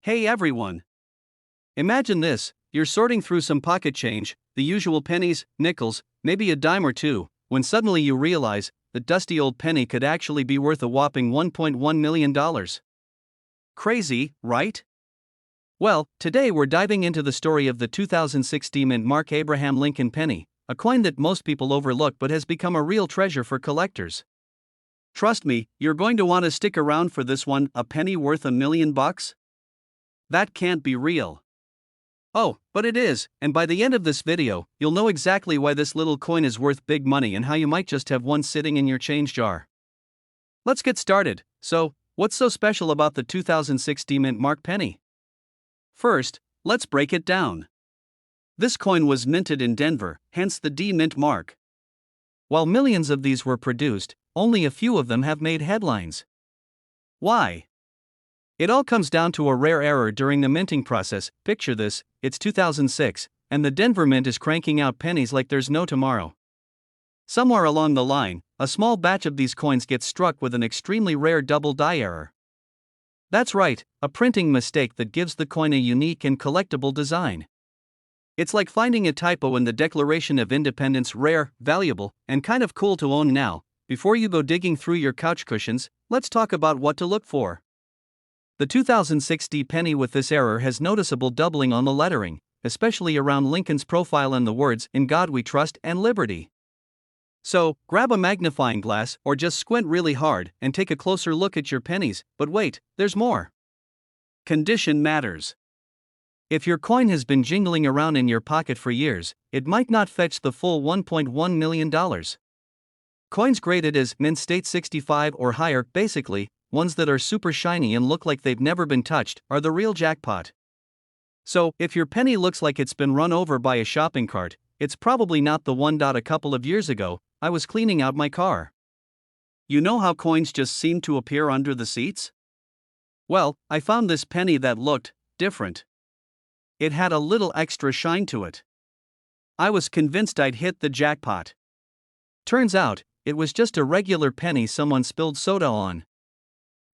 Hey everyone! Imagine this, you're sorting through some pocket change, the usual pennies, nickels, maybe a dime or two, when suddenly you realize that dusty old penny could actually be worth a whopping $1.1 million. Crazy, right? Well, today we're diving into the story of the 2016 mint Mark Abraham Lincoln penny, a coin that most people overlook but has become a real treasure for collectors. Trust me, you're going to want to stick around for this one. A penny worth $1 million? That can't be real. Oh, but it is, and by the end of this video, you'll know exactly why this little coin is worth big money and how you might just have one sitting in your change jar. Let's get started. So, what's so special about the 2016 mint Mark penny? First, let's break it down. This coin was minted in Denver, hence the D mint mark. While millions of these were produced, only a few of them have made headlines. Why? It all comes down to a rare error during the minting process. Picture this, it's 2006, and the Denver Mint is cranking out pennies like there's no tomorrow. Somewhere along the line, a small batch of these coins gets struck with an extremely rare double die error. That's right, a printing mistake that gives the coin a unique and collectible design. It's like finding a typo in the Declaration of Independence. Rare, valuable, and kind of cool to own. Now, before you go digging through your couch cushions, let's talk about what to look for. The 2006 penny with this error has noticeable doubling on the lettering, especially around Lincoln's profile and the words "In God We Trust" and "Liberty." So, grab a magnifying glass or just squint really hard and take a closer look at your pennies. But wait, there's more. Condition matters. If your coin has been jingling around in your pocket for years, it might not fetch the full $1.1 million. Coins graded as mint state 65 or higher, basically, ones that are super shiny and look like they've never been touched, are the real jackpot. So, if your penny looks like it's been run over by a shopping cart, it's probably not the one. A couple of years ago, I was cleaning out my car. You know how coins just seem to appear under the seats? Well, I found this penny that looked different. It had a little extra shine to it. I was convinced I'd hit the jackpot. Turns out, it was just a regular penny someone spilled soda on.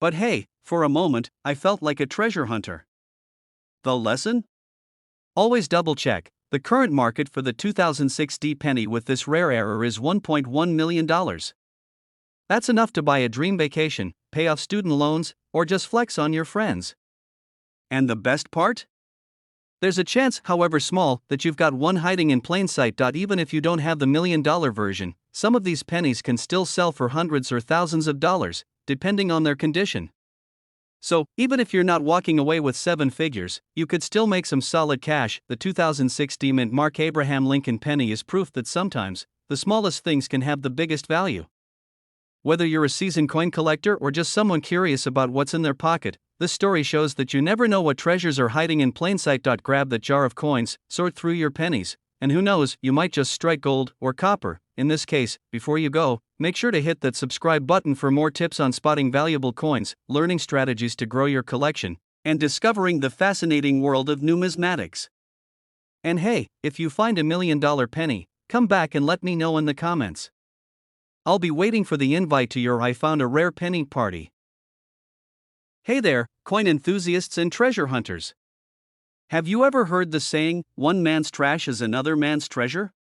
But hey, for a moment, I felt like a treasure hunter. The lesson? Always double check. The current market for the 2006 penny with this rare error is $1.1 million. That's enough to buy a dream vacation, pay off student loans, or just flex on your friends. And the best part? There's a chance, however small, that you've got one hiding in plain sight. Even if you don't have the $1 million version, some of these pennies can still sell for hundreds or thousands of dollars, depending on their condition. So, even if you're not walking away with seven figures, you could still make some solid cash. The 2006 mint Mark Abraham Lincoln penny is proof that sometimes, the smallest things can have the biggest value. Whether you're a seasoned coin collector or just someone curious about what's in their pocket, this story shows that you never know what treasures are hiding in plain sight. Grab that jar of coins, sort through your pennies, and who knows, you might just strike gold or copper. In this case, before you go, make sure to hit that subscribe button for more tips on spotting valuable coins, learning strategies to grow your collection, and discovering the fascinating world of numismatics. And hey, if you find $1 million penny, come back and let me know in the comments. I'll be waiting for the invite to your I found a rare penny party. Hey there, coin enthusiasts and treasure hunters. Have you ever heard the saying, one man's trash is another man's treasure?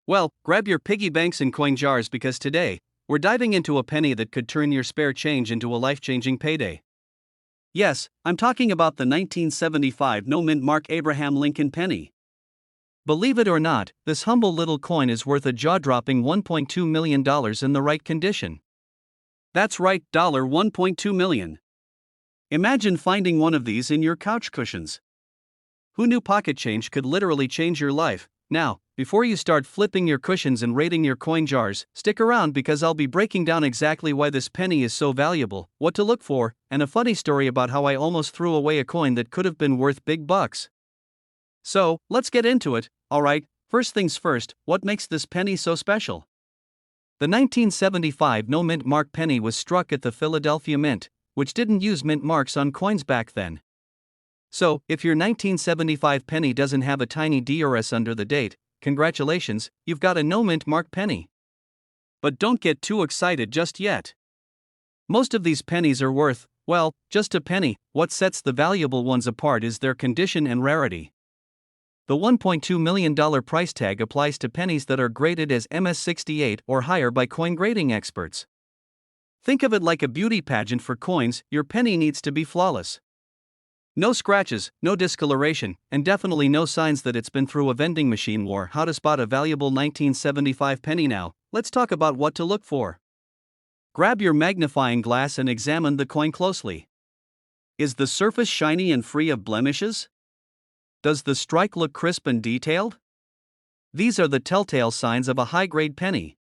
Well, grab your piggy banks and coin jars because today, we're diving into a penny that could turn your spare change into a life-changing payday. Yes, I'm talking about the 1975 no-mint Mark Abraham Lincoln penny. Believe it or not, this humble little coin is worth a jaw-dropping $1.2 million in the right condition. That's right, $1.2 million. Imagine finding one of these in your couch cushions. Who knew pocket change could literally change your life? Now, before you start flipping your cushions and raiding your coin jars, stick around because I'll be breaking down exactly why this penny is so valuable, what to look for, and a funny story about how I almost threw away a coin that could have been worth big bucks. So, let's get into it. Alright, first things first, what makes this penny so special? The 1975 no-mint Mark penny was struck at the Philadelphia Mint, which didn't use mint marks on coins back then. So, if your 1975 penny doesn't have a tiny DRS under the date, congratulations, you've got a no-mint Mark penny. But don't get too excited just yet. Most of these pennies are worth, Well, just a penny. What sets the valuable ones apart is their condition and rarity. The $1.2 million price tag applies to pennies that are graded as MS68 or higher by coin grading experts. Think of it like a beauty pageant for coins. Your penny needs to be flawless. No scratches, no discoloration, and definitely no signs that it's been through a vending machine war. How to spot a valuable 1975 penny now? Let's talk about what to look for. Grab your magnifying glass and examine the coin closely. Is the surface shiny and free of blemishes? Does the strike look crisp and detailed? These are the telltale signs of a high-grade penny.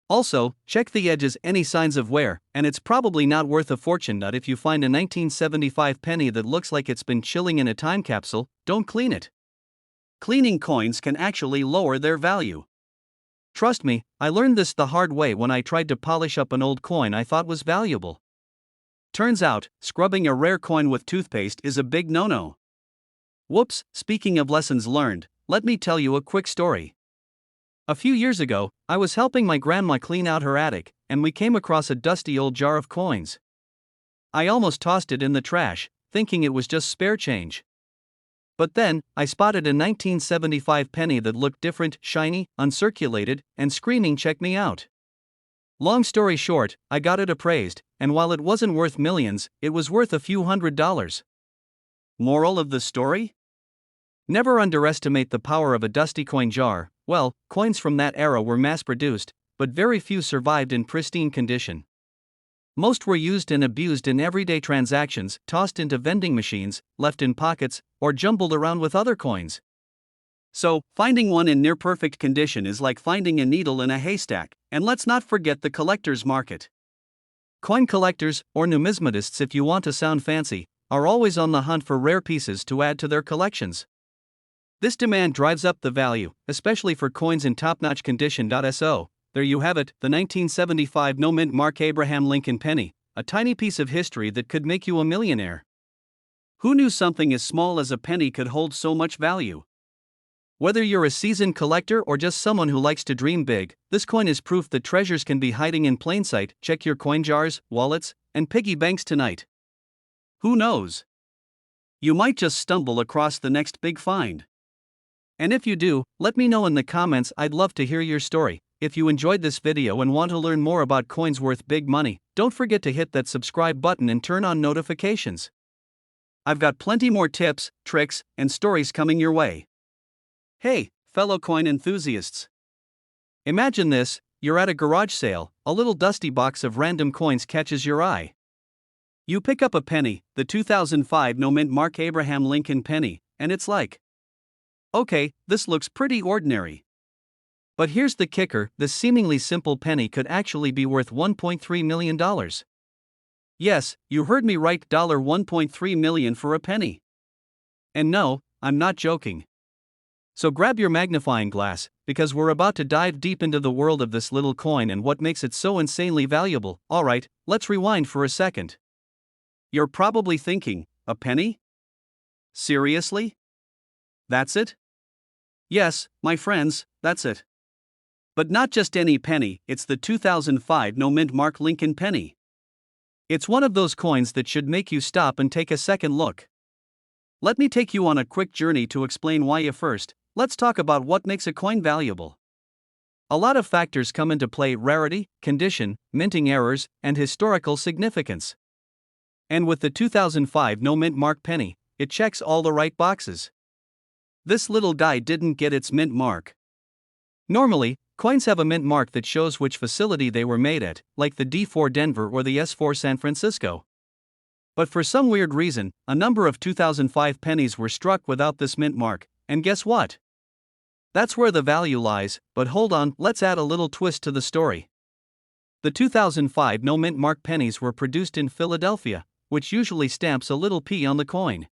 Also, check the edges. Any signs of wear, and it's probably not worth a fortune. Not if you find a 1975 penny that looks like it's been chilling in a time capsule, don't clean it. Cleaning coins can actually lower their value. Trust me, I learned this the hard way when I tried to polish up an old coin I thought was valuable. Turns out, scrubbing a rare coin with toothpaste is a big no-no. Whoops, speaking of lessons learned, let me tell you a quick story. A few years ago, I was helping my grandma clean out her attic, and we came across a dusty old jar of coins. I almost tossed it in the trash, thinking it was just spare change. But then, I spotted a 1975 penny that looked different, shiny, uncirculated, and screaming, "Check me out." Long story short, I got it appraised, and while it wasn't worth millions, it was worth a few $100s. Moral of the story? Never underestimate the power of a dusty coin jar. Well, coins from that era were mass-produced, but very few survived in pristine condition. Most were used and abused in everyday transactions, tossed into vending machines, left in pockets, or jumbled around with other coins. So, finding one in near-perfect condition is like finding a needle in a haystack, and let's not forget the collector's market. Coin collectors, or numismatists if you want to sound fancy, are always on the hunt for rare pieces to add to their collections. This demand drives up the value, especially for coins in top-notch condition. So, there you have it, the 1975 no-mint Mark Abraham Lincoln penny, a tiny piece of history that could make you a millionaire. Who knew something as small as a penny could hold so much value? Whether you're a seasoned collector or just someone who likes to dream big, this coin is proof that treasures can be hiding in plain sight. Check your coin jars, wallets, and piggy banks tonight. Who knows? You might just stumble across the next big find. And if you do, let me know in the comments. I'd love to hear your story. If you enjoyed this video and want to learn more about coins worth big money, don't forget to hit that subscribe button and turn on notifications. I've got plenty more tips, tricks, and stories coming your way. Hey, fellow coin enthusiasts. Imagine this, you're at a garage sale, a little dusty box of random coins catches your eye. You pick up a penny, the 2005 no-mint Mark Abraham Lincoln penny, and it's like, okay, this looks pretty ordinary. But here's the kicker, this seemingly simple penny could actually be worth $1.3 million. Yes, you heard me right, $1.3 million for a penny. And no, I'm not joking. So grab your magnifying glass, because we're about to dive deep into the world of this little coin and what makes it so insanely valuable. Alright, let's rewind for a second. You're probably thinking, a penny? Seriously? That's it? Yes, my friends, that's it. But not just any penny, it's the 2005 no-mint Mark Lincoln penny. It's one of those coins that should make you stop and take a second look. Let me take you on a quick journey to explain why. First, let's talk about what makes a coin valuable. A lot of factors come into play: rarity, condition, minting errors, and historical significance. And with the 2005 no-mint Mark penny, it checks all the right boxes. This little guy didn't get its mint mark. Normally, coins have a mint mark that shows which facility they were made at, like the D4 Denver or the S4 San Francisco. But for some weird reason, a number of 2005 pennies were struck without this mint mark, and guess what? That's where the value lies. But hold on, let's add a little twist to the story. The 2005 no-mint Mark pennies were produced in Philadelphia, which usually stamps a little P on the coin.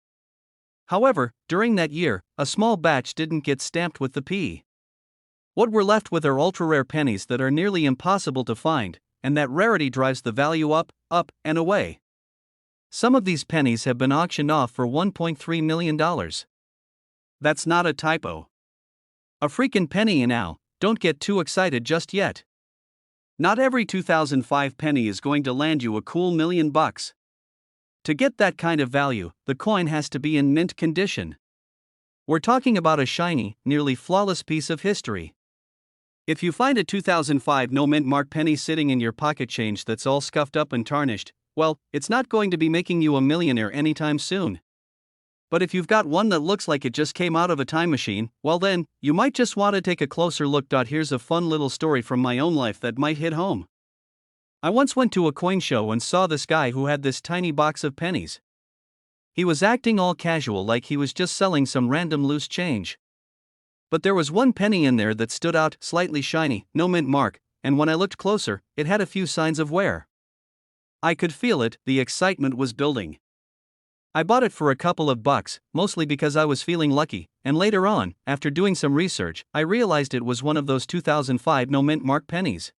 However, during that year, a small batch didn't get stamped with the P. What we're left with are ultra-rare pennies that are nearly impossible to find, and that rarity drives the value up, and away. Some of these pennies have been auctioned off for $1.3 million. That's not a typo. A freaking penny now, don't get too excited just yet. Not every 2005 penny is going to land you a cool $1 million. To get that kind of value, the coin has to be in mint condition. We're talking about a shiny, nearly flawless piece of history. If you find a 2005 no mint mark penny sitting in your pocket change that's all scuffed up and tarnished, well, it's not going to be making you a millionaire anytime soon. But if you've got one that looks like it just came out of a time machine, well then, you might just want to take a closer look. Here's a fun little story from my own life that might hit home. I once went to a coin show and saw this guy who had this tiny box of pennies. He was acting all casual like he was just selling some random loose change. But there was one penny in there that stood out, slightly shiny, no mint mark, and when I looked closer, it had a few signs of wear. I could feel it, the excitement was building. I bought it for a couple of bucks, mostly because I was feeling lucky, and later on, after doing some research, I realized it was one of those 2005 no mint mark pennies.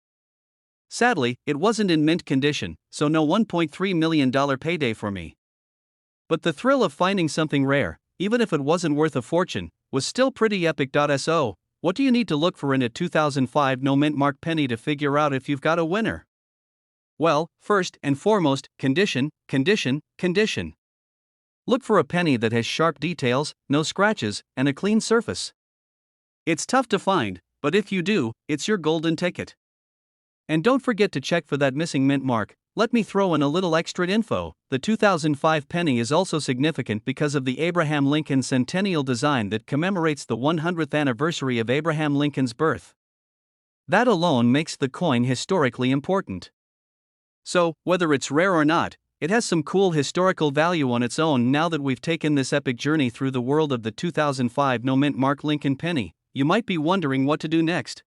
Sadly, it wasn't in mint condition, so no $1.3 million payday for me. But the thrill of finding something rare, even if it wasn't worth a fortune, was still pretty epic. So, what do you need to look for in a 2005 no mint mark penny to figure out if you've got a winner? Well, first and foremost, condition. Look for a penny that has sharp details, no scratches, and a clean surface. It's tough to find, but if you do, it's your golden ticket. And don't forget to check for that missing mint mark. Let me throw in a little extra info. The 2005 penny is also significant because of the Abraham Lincoln centennial design that commemorates the 100th anniversary of Abraham Lincoln's birth. That alone makes the coin historically important. So, whether it's rare or not, it has some cool historical value on its own. Now that we've taken this epic journey through the world of the 2005 no mint mark Lincoln penny, you might be wondering what to do next.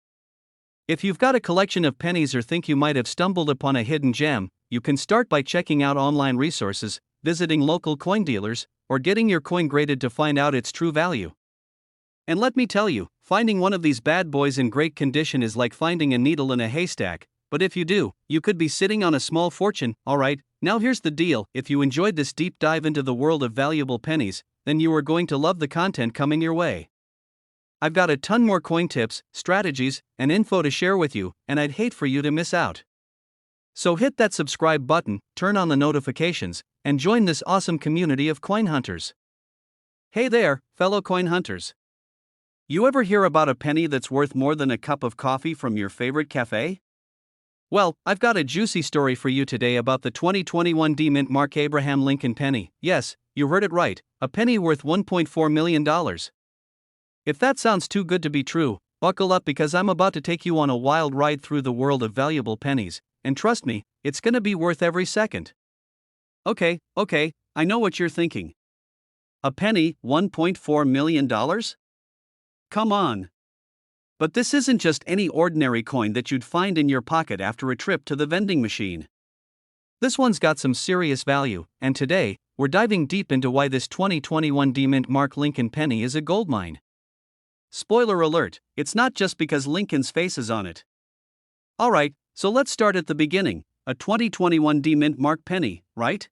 If you've got a collection of pennies or think you might have stumbled upon a hidden gem, you can start by checking out online resources, visiting local coin dealers, or getting your coin graded to find out its true value. And let me tell you, finding one of these bad boys in great condition is like finding a needle in a haystack, but if you do, you could be sitting on a small fortune. Alright, now here's the deal: if you enjoyed this deep dive into the world of valuable pennies, then you are going to love the content coming your way. I've got a ton more coin tips, strategies, and info to share with you, and I'd hate for you to miss out. So hit that subscribe button, turn on the notifications, and join this awesome community of coin hunters. Hey there, fellow coin hunters. You ever hear about a penny that's worth more than a cup of coffee from your favorite cafe? Well, I've got a juicy story for you today about the 2021 mint mark Abraham Lincoln penny. Yes, you heard it right, a penny worth $1.4 million. If that sounds too good to be true, buckle up because I'm about to take you on a wild ride through the world of valuable pennies, and trust me, it's gonna be worth every second. Okay, I know what you're thinking. A penny, $1.4 million? Come on. But this isn't just any ordinary coin that you'd find in your pocket after a trip to the vending machine. This one's got some serious value, and today, we're diving deep into why this 2021 mint mark Lincoln penny is a goldmine. Spoiler alert, it's not just because Lincoln's face is on it. Alright, so let's start at the beginning. A 2021 mint mark penny, right?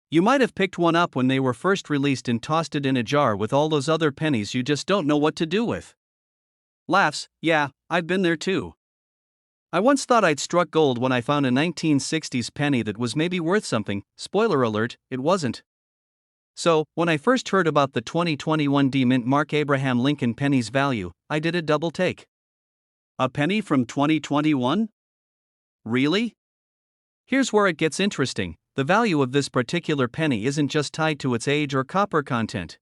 You might have picked one up when they were first released and tossed it in a jar with all those other pennies you just don't know what to do with. Laughs, yeah, I've been there too. I once thought I'd struck gold when I found a 1960s penny that was maybe worth something. Spoiler alert, it wasn't. So, when I first heard about the 2021 mint mark Abraham Lincoln penny's value, I did a double take. A penny from 2021? Really? Here's where it gets interesting. The value of this particular penny isn't just tied to its age or copper content.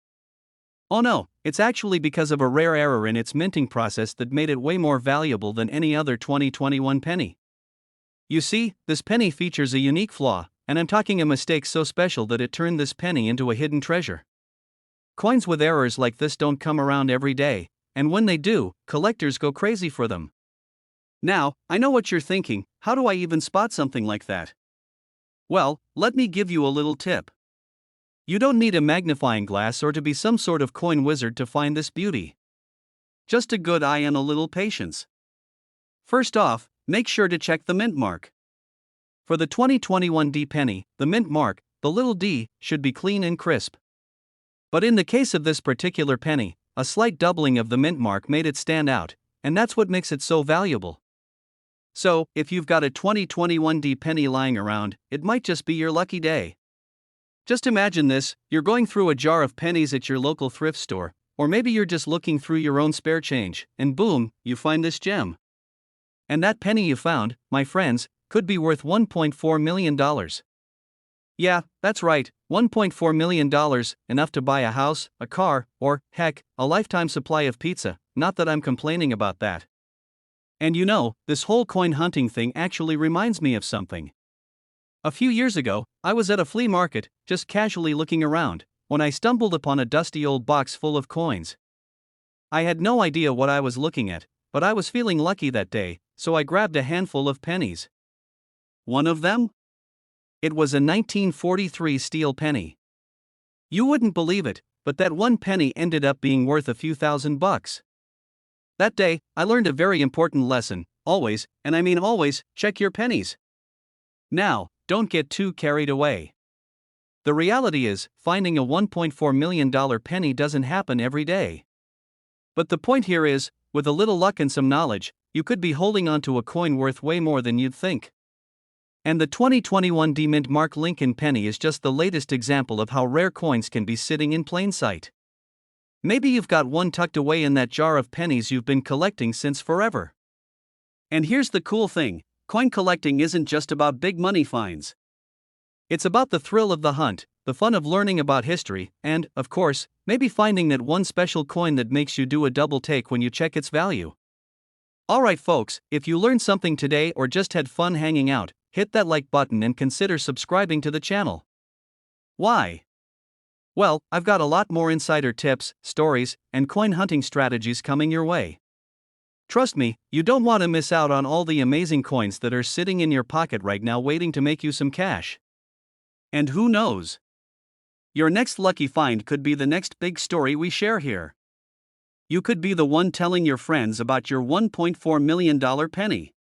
Oh no, it's actually because of a rare error in its minting process that made it way more valuable than any other 2021 penny. You see, this penny features a unique flaw, and I'm talking a mistake so special that it turned this penny into a hidden treasure. Coins with errors like this don't come around every day, and when they do, collectors go crazy for them. Now, I know what you're thinking: how do I even spot something like that? Well, let me give you a little tip. You don't need a magnifying glass or to be some sort of coin wizard to find this beauty. Just a good eye and a little patience. First off, make sure to check the mint mark. For the 2021 penny, the mint mark, the little d, should be clean and crisp. But in the case of this particular penny, a slight doubling of the mint mark made it stand out, and that's what makes it so valuable. So, if you've got a 2021 penny lying around, it might just be your lucky day. Just imagine this: you're going through a jar of pennies at your local thrift store, or maybe you're just looking through your own spare change, and boom, you find this gem. And that penny you found, my friends, could be worth $1.4 million. Yeah, that's right, $1.4 million, enough to buy a house, a car, or, heck, a lifetime supply of pizza. Not that I'm complaining about that. And you know, this whole coin hunting thing actually reminds me of something. A few years ago, I was at a flea market, just casually looking around, when I stumbled upon a dusty old box full of coins. I had no idea what I was looking at, but I was feeling lucky that day, so I grabbed a handful of pennies. One of them? It was a 1943 steel penny. You wouldn't believe it, but that one penny ended up being worth a few $1,000s. That day, I learned a very important lesson: always, and I mean always, check your pennies. Now, don't get too carried away. The reality is, finding a $1.4 million penny doesn't happen every day. But the point here is, with a little luck and some knowledge, you could be holding onto a coin worth way more than you'd think. And the 2021 D-Mint Mark Lincoln penny is just the latest example of how rare coins can be sitting in plain sight. Maybe you've got one tucked away in that jar of pennies you've been collecting since forever. And here's the cool thing: coin collecting isn't just about big money finds. It's about the thrill of the hunt, the fun of learning about history, and, of course, maybe finding that one special coin that makes you do a double take when you check its value. Alright folks, if you learned something today or just had fun hanging out, hit that like button and consider subscribing to the channel. Why? Well, I've got a lot more insider tips, stories, and coin hunting strategies coming your way. Trust me, you don't want to miss out on all the amazing coins that are sitting in your pocket right now waiting to make you some cash. And who knows? Your next lucky find could be the next big story we share here. You could be the one telling your friends about your $1.4 million penny.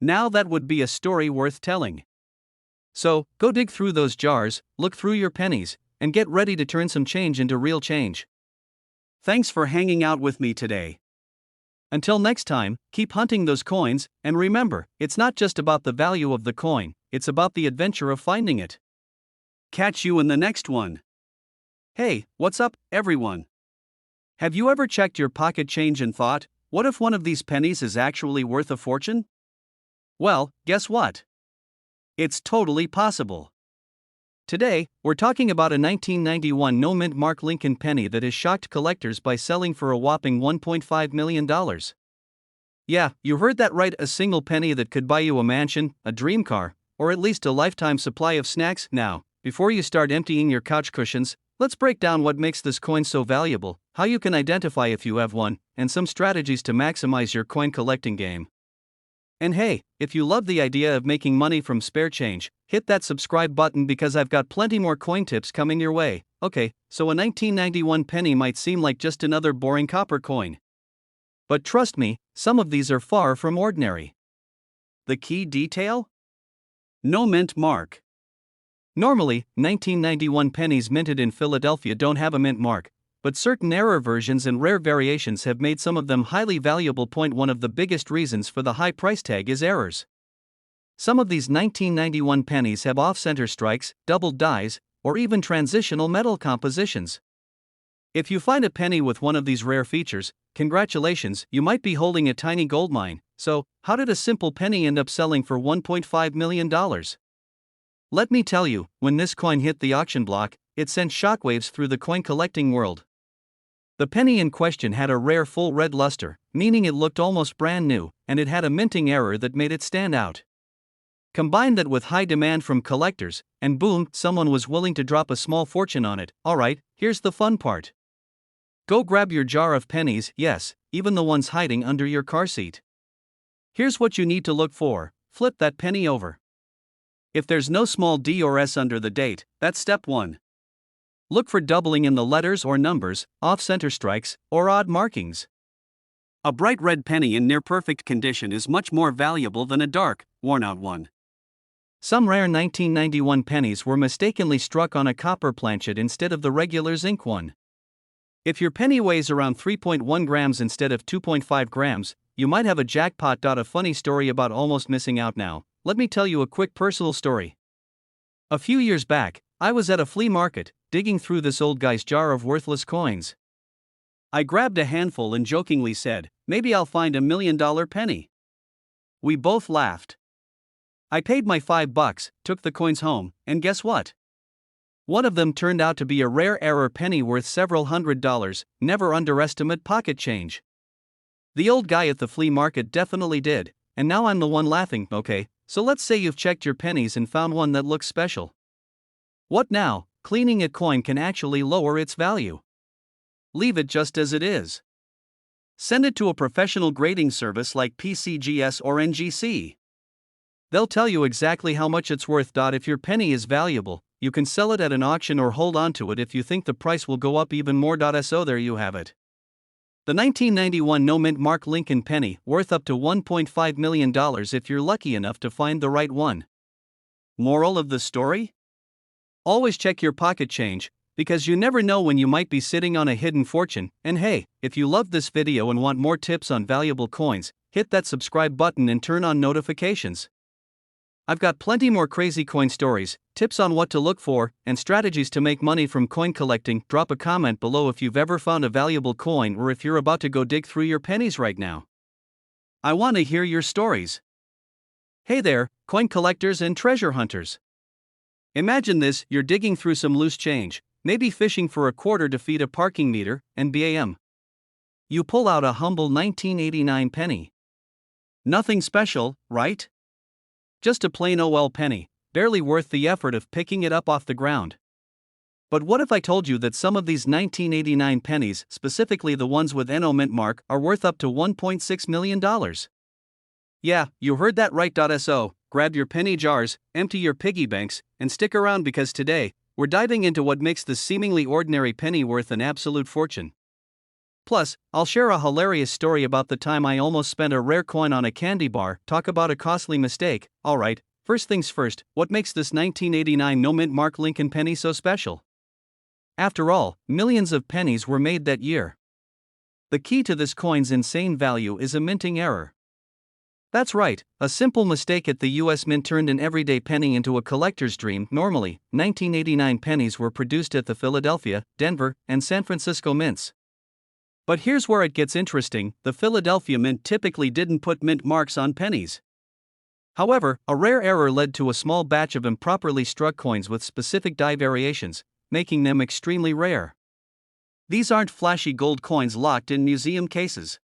Now that would be a story worth telling. So, go dig through those jars, look through your pennies, and get ready to turn some change into real change. Thanks for hanging out with me today. Until next time, keep hunting those coins, and remember, it's not just about the value of the coin, it's about the adventure of finding it. Catch you in the next one. Hey, what's up, everyone? Have you ever checked your pocket change and thought, what if one of these pennies is actually worth a fortune? Well, guess what? It's totally possible. Today, we're talking about a 1991 no-mint Mark Lincoln penny that has shocked collectors by selling for a whopping $1.5 million. Yeah, you heard that right, a single penny that could buy you a mansion, a dream car, or at least a lifetime supply of snacks. Now, before you start emptying your couch cushions, let's break down what makes this coin so valuable, how you can identify if you have one, and some strategies to maximize your coin collecting game. And hey, if you love the idea of making money from spare change, hit that subscribe button because I've got plenty more coin tips coming your way. Okay, so a 1991 penny might seem like just another boring copper coin. But trust me, some of these are far from ordinary. The key detail? No mint mark. Normally, 1991 pennies minted in Philadelphia don't have a mint mark, but certain error versions and rare variations have made some of them highly valuable. One of the biggest reasons for the high price tag is errors. Some of these 1991 pennies have off-center strikes, doubled dies, or even transitional metal compositions. If you find a penny with one of these rare features, congratulations, you might be holding a tiny gold mine. So, how did a simple penny end up selling for $1.5 million? Let me tell you, when this coin hit the auction block, it sent shockwaves through the coin collecting world. The penny in question had a rare full red luster, meaning it looked almost brand new, and it had a minting error that made it stand out. Combine that with high demand from collectors, and boom, someone was willing to drop a small fortune on it. Alright, here's the fun part. Go grab your jar of pennies, yes, even the ones hiding under your car seat. Here's what you need to look for: flip that penny over. If there's no small D or S under the date, that's step 1. Look for doubling in the letters or numbers, off-center strikes, or odd markings. A bright red penny in near-perfect condition is much more valuable than a dark, worn-out one. Some rare 1991 pennies were mistakenly struck on a copper planchet instead of the regular zinc one. If your penny weighs around 3.1 grams instead of 2.5 grams, you might have a jackpot. A funny story about almost missing out now. Let me tell you a quick personal story. A few years back, I was at a flea market, digging through this old guy's jar of worthless coins. I grabbed a handful and jokingly said, "Maybe I'll find $1 million penny." We both laughed. I paid my $5, took the coins home, and guess what? One of them turned out to be a rare error penny worth several $100s. Never underestimate pocket change. The old guy at the flea market definitely did, and now I'm the one laughing. Okay, so let's say you've checked your pennies and found one that looks special. What now? Cleaning a coin can actually lower its value. Leave it just as it is. Send it to a professional grading service like PCGS or NGC. They'll tell you exactly how much it's worth. If your penny is valuable, you can sell it at an auction or hold on to it if you think the price will go up even more. So there you have it. The 1991 no-mint mark Lincoln penny, worth up to $1.5 million if you're lucky enough to find the right one. Moral of the story? Always check your pocket change, because you never know when you might be sitting on a hidden fortune. And hey, if you loved this video and want more tips on valuable coins, hit that subscribe button and turn on notifications. I've got plenty more crazy coin stories, tips on what to look for, and strategies to make money from coin collecting. Drop a comment below if you've ever found a valuable coin or if you're about to go dig through your pennies right now. I want to hear your stories. Hey there, coin collectors and treasure hunters. Imagine this: you're digging through some loose change, maybe fishing for a quarter to feed a parking meter, and bam! You pull out a humble 1989 penny. Nothing special, right? Just a plain old penny, barely worth the effort of picking it up off the ground. But what if I told you that some of these 1989 pennies, specifically the ones with no mint mark, are worth up to $1.6 million? Yeah, you heard that right. So, grab your penny jars, empty your piggy banks, and stick around because today, we're diving into what makes this seemingly ordinary penny worth an absolute fortune. Plus, I'll share a hilarious story about the time I almost spent a rare coin on a candy bar. Talk about a costly mistake. Alright, first things first, what makes this 1989 no-mint mark Lincoln penny so special? After all, millions of pennies were made that year. The key to this coin's insane value is a minting error. That's right, a simple mistake at the US Mint turned an everyday penny into a collector's dream. Normally, 1989 pennies were produced at the Philadelphia, Denver, and San Francisco mints. But here's where it gets interesting: the Philadelphia Mint typically didn't put mint marks on pennies. However, a rare error led to a small batch of improperly struck coins with specific die variations, making them extremely rare. These aren't flashy gold coins locked in museum cases.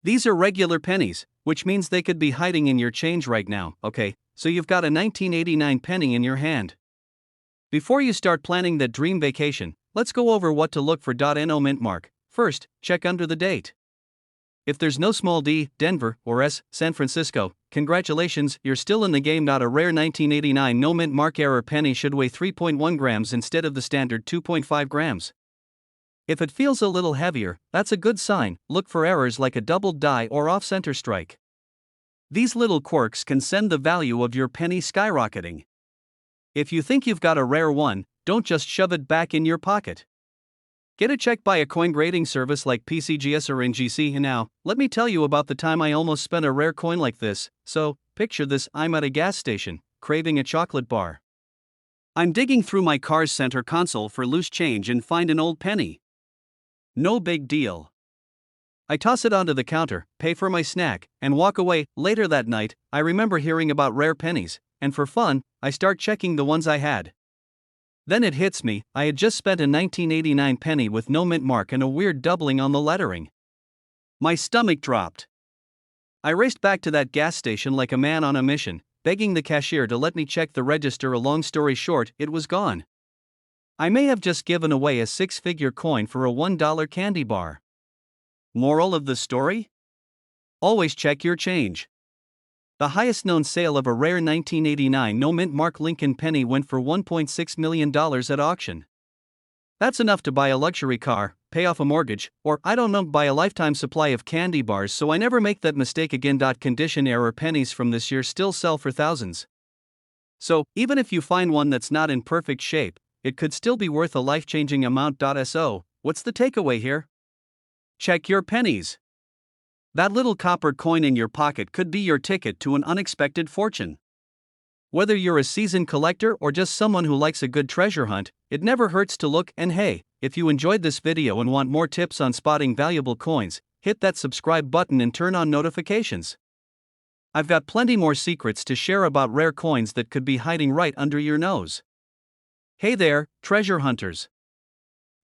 These are regular pennies, which means they could be hiding in your change right now. Okay, so you've got a 1989 penny in your hand. Before you start planning that dream vacation, let's go over what to look for. No mint mark. First, check under the date. If there's no small d, Denver, or s, San Francisco, congratulations, you're still in the game. A rare 1989 no mint mark error penny should weigh 3.1 grams instead of the standard 2.5 grams. If it feels a little heavier, that's a good sign. Look for errors like a doubled die or off-center strike. These little quirks can send the value of your penny skyrocketing. If you think you've got a rare one, don't just shove it back in your pocket. Get it checked by a coin grading service like PCGS or NGC. And now, let me tell you about the time I almost spent a rare coin like this. So, picture this: I'm at a gas station, craving a chocolate bar. I'm digging through my car's center console for loose change and find an old penny. No big deal. I toss it onto the counter, pay for my snack, and walk away. Later that night, I remember hearing about rare pennies, and for fun, I start checking the ones I had. Then it hits me: I had just spent a 1989 penny with no mint mark and a weird doubling on the lettering. My stomach dropped. I raced back to that gas station like a man on a mission, begging the cashier to let me check the register. A long story short, it was gone. I may have just given away a six-figure coin for a $1 candy bar. Moral of the story? Always check your change. The highest known sale of a rare 1989 no-mint mark Lincoln penny went for $1.6 million at auction. That's enough to buy a luxury car, pay off a mortgage, or, I don't know, buy a lifetime supply of candy bars. So I never make that mistake again. Condition error pennies from this year still sell for thousands. So, even if you find one that's not in perfect shape, it could still be worth a life-changing amount. So, what's the takeaway here? Check your pennies. That little copper coin in your pocket could be your ticket to an unexpected fortune. Whether you're a seasoned collector or just someone who likes a good treasure hunt, it never hurts to look. And hey, if you enjoyed this video and want more tips on spotting valuable coins, hit that subscribe button and turn on notifications. I've got plenty more secrets to share about rare coins that could be hiding right under your nose. Hey there, treasure hunters.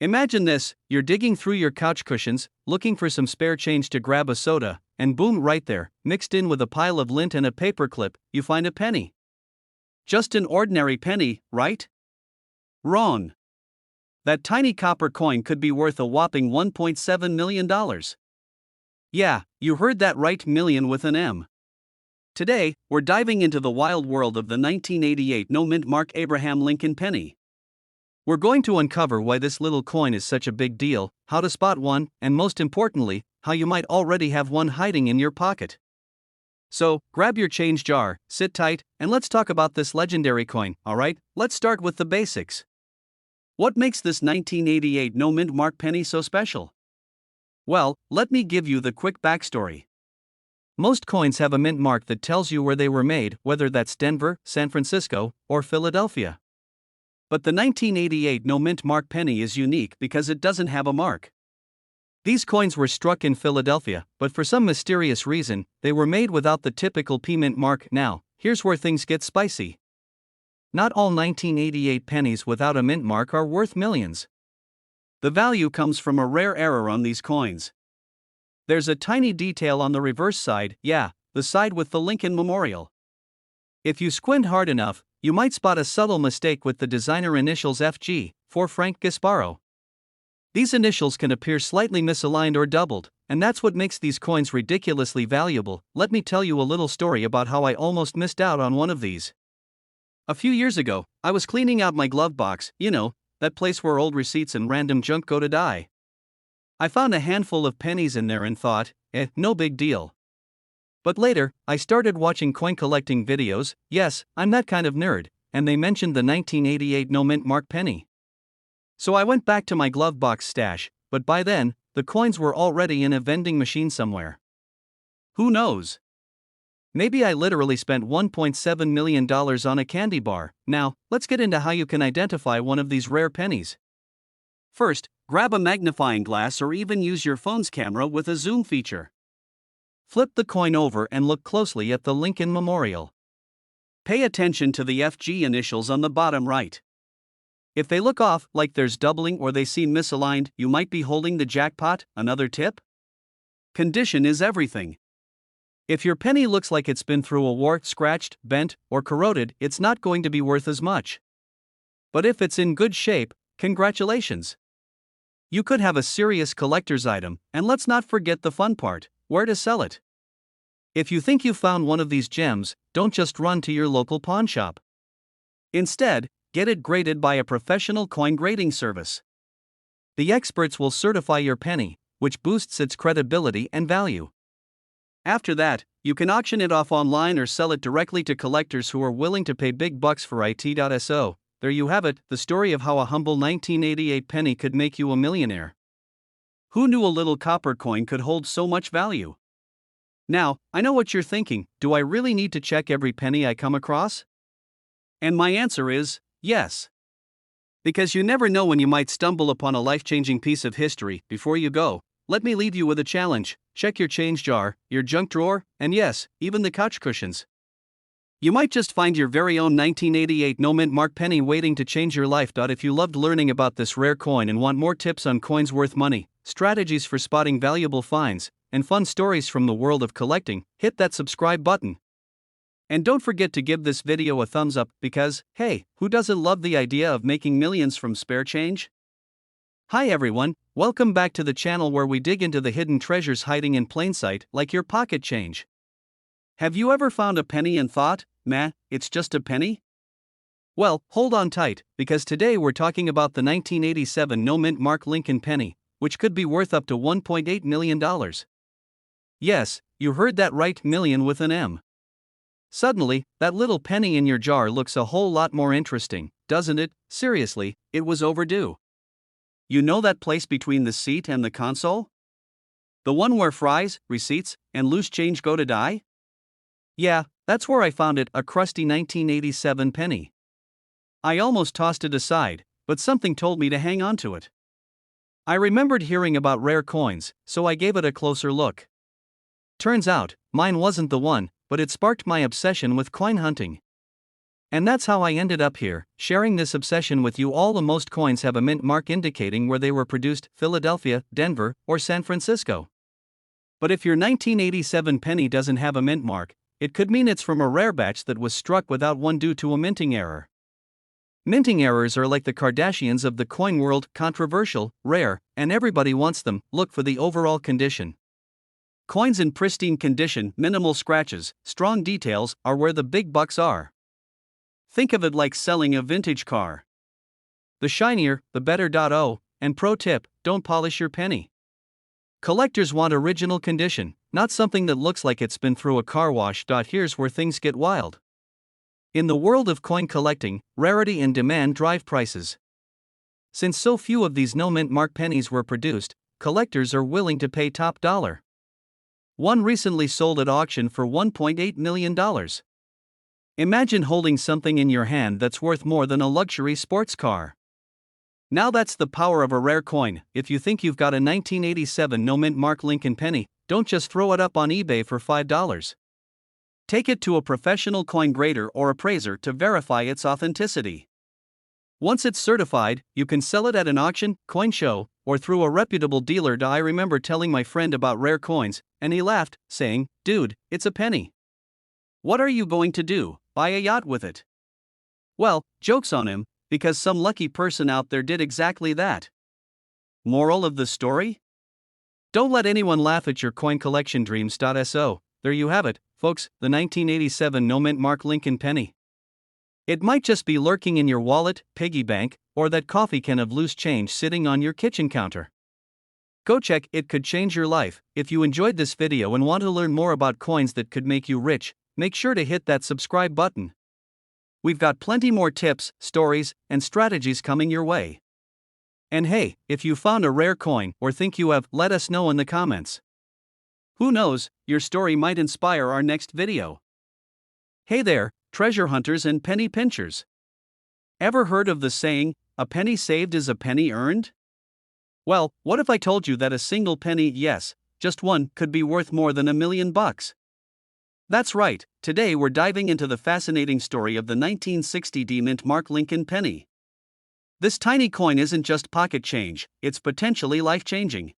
Imagine this: you're digging through your couch cushions, looking for some spare change to grab a soda, and boom, right there, mixed in with a pile of lint and a paperclip, you find a penny. Just an ordinary penny, right? Wrong. That tiny copper coin could be worth a whopping $1.7 million. Yeah, you heard that right, million with an M. Today, we're diving into the wild world of the 1988 no-mint mark Abraham Lincoln penny. We're going to uncover why this little coin is such a big deal, how to spot one, and most importantly, how you might already have one hiding in your pocket. So, grab your change jar, sit tight, and let's talk about this legendary coin, alright? Let's start with the basics. What makes this 1988 no-mint mark penny so special? Well, let me give you the quick backstory. Most coins have a mint mark that tells you where they were made, whether that's Denver, San Francisco, or Philadelphia. But the 1988 no-mint mark penny is unique because it doesn't have a mark. These coins were struck in Philadelphia, but for some mysterious reason, they were made without the typical P-mint mark. Now, here's where things get spicy. Not all 1988 pennies without a mint mark are worth millions. The value comes from a rare error on these coins. There's a tiny detail on the reverse side, the side with the Lincoln Memorial. If you squint hard enough, you might spot a subtle mistake with the designer initials FG, for Frank Gasparo. These initials can appear slightly misaligned or doubled, and that's what makes these coins ridiculously valuable. Let me tell you a little story about how I almost missed out on one of these. A few years ago, I was cleaning out my glove box, that place where old receipts and random junk go to die. I found a handful of pennies in there and thought, no big deal. But later, I started watching coin collecting videos. Yes, I'm that kind of nerd, and they mentioned the 1988 no-mint mark penny. So I went back to my glove box stash, but by then, the coins were already in a vending machine somewhere. Who knows? Maybe I literally spent $1.7 million on a candy bar. Now, let's get into how you can identify one of these rare pennies. First, grab a magnifying glass or even use your phone's camera with a zoom feature. Flip the coin over and look closely at the Lincoln Memorial. Pay attention to the FG initials on the bottom right. If they look off, like there's doubling or they seem misaligned, you might be holding the jackpot. Another tip? Condition is everything. If your penny looks like it's been through a war, scratched, bent, or corroded, it's not going to be worth as much. But if it's in good shape, congratulations. You could have a serious collector's item, and let's not forget the fun part: where to sell it. If you think you found one of these gems, don't just run to your local pawn shop. Instead, get it graded by a professional coin grading service. The experts will certify your penny, which boosts its credibility and value. After that, you can auction it off online or sell it directly to collectors who are willing to pay big bucks for it. So, there you have it, the story of how a humble 1988 penny could make you a millionaire. Who knew a little copper coin could hold so much value? Now, I know what you're thinking: do I really need to check every penny I come across? And my answer is, yes. Because you never know when you might stumble upon a life-changing piece of history. Before you go, let me leave you with a challenge: check your change jar, your junk drawer, and yes, even the couch cushions. You might just find your very own 1988 no-mint mark penny waiting to change your life. If you loved learning about this rare coin and want more tips on coins worth money, strategies for spotting valuable finds, and fun stories from the world of collecting, hit that subscribe button. And don't forget to give this video a thumbs up because, hey, who doesn't love the idea of making millions from spare change? Hi everyone, welcome back to the channel where we dig into the hidden treasures hiding in plain sight, like your pocket change. Have you ever found a penny and thought, it's just a penny? Well, hold on tight, because today we're talking about the 1987 no-mint mark Lincoln penny, which could be worth up to $1.8 million. Yes, you heard that right, million with an M. Suddenly, that little penny in your jar looks a whole lot more interesting, doesn't it? Seriously, it was overdue. You know that place between the seat and the console? The one where fries, receipts, and loose change go to die? Yeah, That's where I found it, a crusty 1987 penny. I almost tossed it aside, but something told me to hang on to it. I remembered hearing about rare coins, so I gave it a closer look. Turns out, mine wasn't the one, but it sparked my obsession with coin hunting. And that's how I ended up here, sharing this obsession with you all. The most coins have a mint mark indicating where they were produced: Philadelphia, Denver, or San Francisco. But if your 1987 penny doesn't have a mint mark, it could mean it's from a rare batch that was struck without one due to a minting error. Minting errors are like the Kardashians of the coin world: controversial, rare, and everybody wants them. Look for the overall condition. Coins in pristine condition, minimal scratches, strong details, are where the big bucks are. Think of it like selling a vintage car. The shinier, the better. And pro tip, don't polish your penny. Collectors want original condition, not something that looks like it's been through a car wash. Here's where things get wild. In the world of coin collecting, rarity and demand drive prices. Since so few of these no mint mark pennies were produced, collectors are willing to pay top dollar. One recently sold at auction for $1.8 million. Imagine holding something in your hand that's worth more than a luxury sports car. Now that's the power of a rare coin. If you think you've got a 1987 no mint mark Lincoln penny, don't just throw it up on eBay for $5. Take it to a professional coin grader or appraiser to verify its authenticity. Once it's certified, you can sell it at an auction, coin show, or through a reputable dealer. I remember telling my friend about rare coins, and he laughed, saying, "Dude, it's a penny. What are you going to do, buy a yacht with it?" Well, joke's on him, because some lucky person out there did exactly that. Moral of the story? Don't let anyone laugh at your coin collection dreams. So, there you have it, folks, the 1987 no mint mark Lincoln penny. It might just be lurking in your wallet, piggy bank, or that coffee can of loose change sitting on your kitchen counter. Go check, it could change your life. If you enjoyed this video and want to learn more about coins that could make you rich, make sure to hit that subscribe button. We've got plenty more tips, stories, and strategies coming your way. And hey, if you found a rare coin or think you have, let us know in the comments. Who knows, your story might inspire our next video. Hey there, treasure hunters and penny pinchers. Ever heard of the saying, "A penny saved is a penny earned"? Well, what if I told you that a single penny, yes, just one, could be worth more than $1 million? That's right, today we're diving into the fascinating story of the 1960 mint mark Lincoln penny. This tiny coin isn't just pocket change, it's potentially life-changing.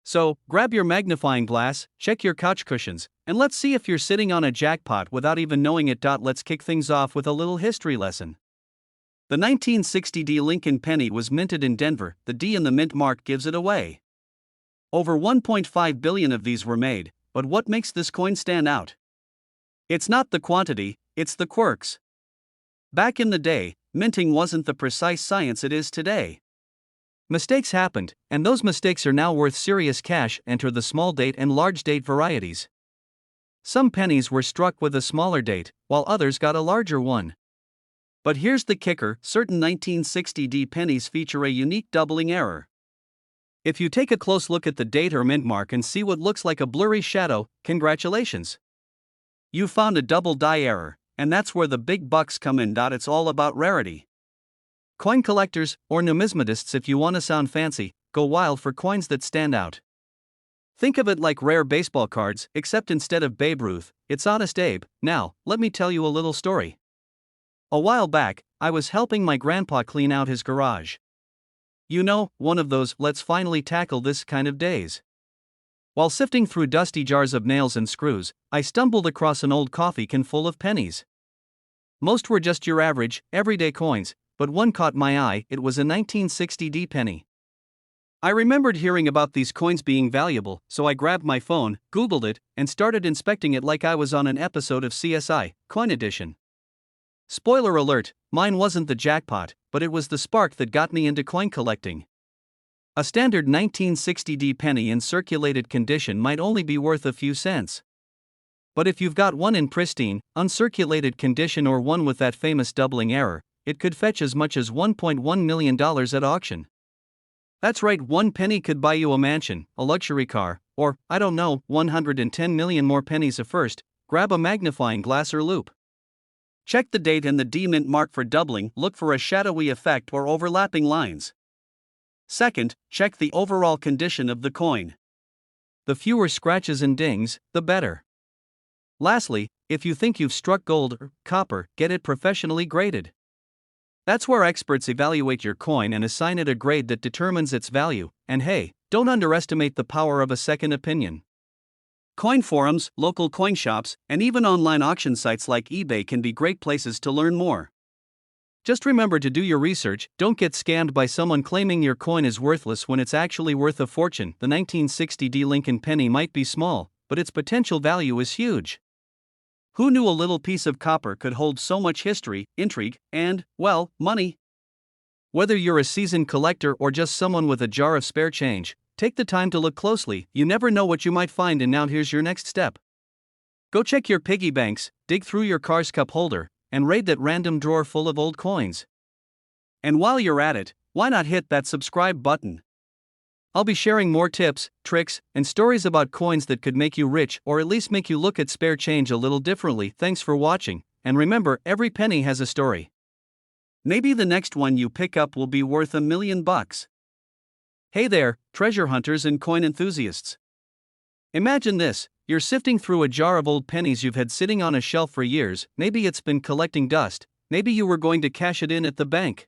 So, grab your magnifying glass, check your couch cushions, and let's see if you're sitting on a jackpot without even knowing it. Let's kick things off with a little history lesson. The 1960 Lincoln penny was minted in Denver. The D in the mint mark gives it away. Over 1.5 billion of these were made, but what makes this coin stand out? It's not the quantity, it's the quirks. Back in the day, minting wasn't the precise science it is today. Mistakes happened, and those mistakes are now worth serious cash. Enter the small date and large date varieties. Some pennies were struck with a smaller date, while others got a larger one. But here's the kicker, certain 1960 pennies feature a unique doubling error. If you take a close look at the date or mint mark and see what looks like a blurry shadow, congratulations. You found a double die error, and that's where the big bucks come in. It's all about rarity. Coin collectors, or numismatists if you want to sound fancy, go wild for coins that stand out. Think of it like rare baseball cards, except instead of Babe Ruth, it's Honest Abe. Now, let me tell you a little story. A while back, I was helping my grandpa clean out his garage. You know, one of those let's finally tackle this kind of days. While sifting through dusty jars of nails and screws, I stumbled across an old coffee can full of pennies. Most were just your average, everyday coins, but one caught my eye. It was a 1960 penny. I remembered hearing about these coins being valuable, so I grabbed my phone, Googled it, and started inspecting it like I was on an episode of CSI, Coin Edition. Spoiler alert, mine wasn't the jackpot, but it was the spark that got me into coin collecting. A standard 1960 penny in circulated condition might only be worth a few cents. But if you've got one in pristine, uncirculated condition or one with that famous doubling error, it could fetch as much as $1.1 million at auction. That's right, one penny could buy you a mansion, a luxury car, or, I don't know, 110 million more pennies. First, grab a magnifying glass or loupe. Check the date and the D-mint mark for doubling, look for a shadowy effect or overlapping lines. Second, check the overall condition of the coin. The fewer scratches and dings, the better. Lastly, if you think you've struck gold or copper, get it professionally graded. That's where experts evaluate your coin and assign it a grade that determines its value, and hey, don't underestimate the power of a second opinion. Coin forums, local coin shops, and even online auction sites like eBay can be great places to learn more. Just remember to do your research, don't get scammed by someone claiming your coin is worthless when it's actually worth a fortune. The 1960 D Lincoln penny might be small, but its potential value is huge. Who knew a little piece of copper could hold so much history, intrigue, and, well, money? Whether you're a seasoned collector or just someone with a jar of spare change, take the time to look closely, you never know what you might find. And now here's your next step. Go check your piggy banks, dig through your car's cup holder, and raid that random drawer full of old coins. And while you're at it, why not hit that subscribe button? I'll be sharing more tips, tricks, and stories about coins that could make you rich or at least make you look at spare change a little differently. Thanks for watching, and remember, every penny has a story. Maybe the next one you pick up will be worth $1 million. Hey there, treasure hunters and coin enthusiasts. Imagine this, you're sifting through a jar of old pennies you've had sitting on a shelf for years, maybe it's been collecting dust, maybe you were going to cash it in at the bank.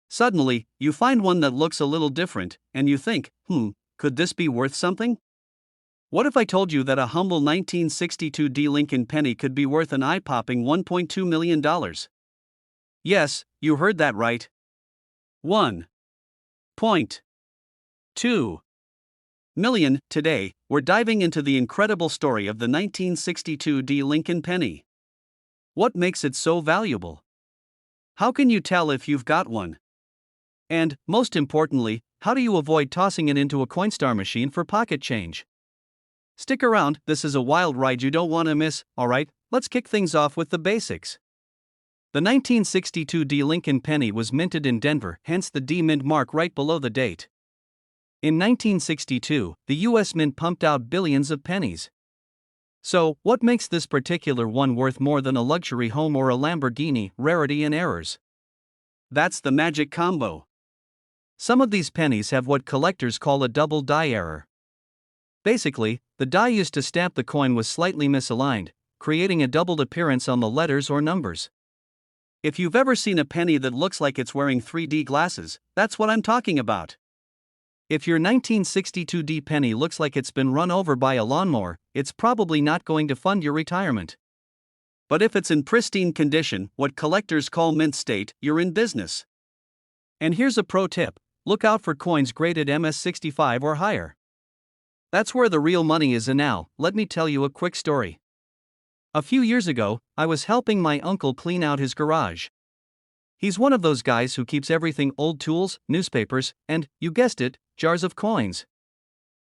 Suddenly, you find one that looks a little different, and you think, could this be worth something? What if I told you that a humble 1962 D Lincoln penny could be worth an eye-popping $1.2 million? Yes, you heard that right. 1.2 million. Today, we're diving into the incredible story of the 1962 D Lincoln penny. What makes it so valuable? How can you tell if you've got one? And, most importantly, how do you avoid tossing it into a Coinstar machine for pocket change? Stick around, this is a wild ride you don't want to miss. Alright, let's kick things off with the basics. The 1962 D Lincoln penny was minted in Denver, hence the D Mint mark right below the date. In 1962, the US Mint pumped out billions of pennies. So, what makes this particular one worth more than a luxury home or a Lamborghini? Rarity and errors. That's the magic combo. Some of these pennies have what collectors call a double die error. Basically, the die used to stamp the coin was slightly misaligned, creating a doubled appearance on the letters or numbers. If you've ever seen a penny that looks like it's wearing 3D glasses, that's what I'm talking about. If your 1962 D penny looks like it's been run over by a lawnmower, it's probably not going to fund your retirement. But if it's in pristine condition, what collectors call mint state, you're in business. And here's a pro tip. Look out for coins graded MS65 or higher. That's where the real money is. And now, let me tell you a quick story. A few years ago, I was helping my uncle clean out his garage. He's one of those guys who keeps everything: old tools, newspapers, and, you guessed it, jars of coins.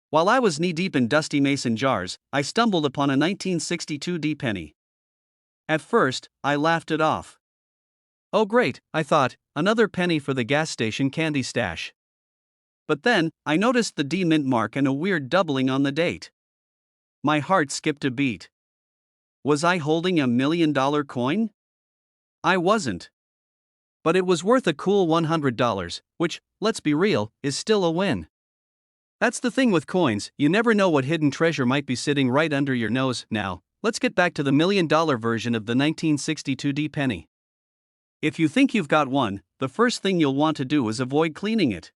While I was knee-deep in dusty mason jars, I stumbled upon a 1962 D penny. At first, I laughed it off. Oh great, I thought, another penny for the gas station candy stash. But then, I noticed the D Mint mark and a weird doubling on the date. My heart skipped a beat. Was I holding $1 million coin? I wasn't. But it was worth a cool $100, which, let's be real, is still a win. That's the thing with coins, you never know what hidden treasure might be sitting right under your nose. Now, let's get back to the $1 million version of the 1962 D penny. If you think you've got one, the first thing you'll want to do is avoid cleaning it.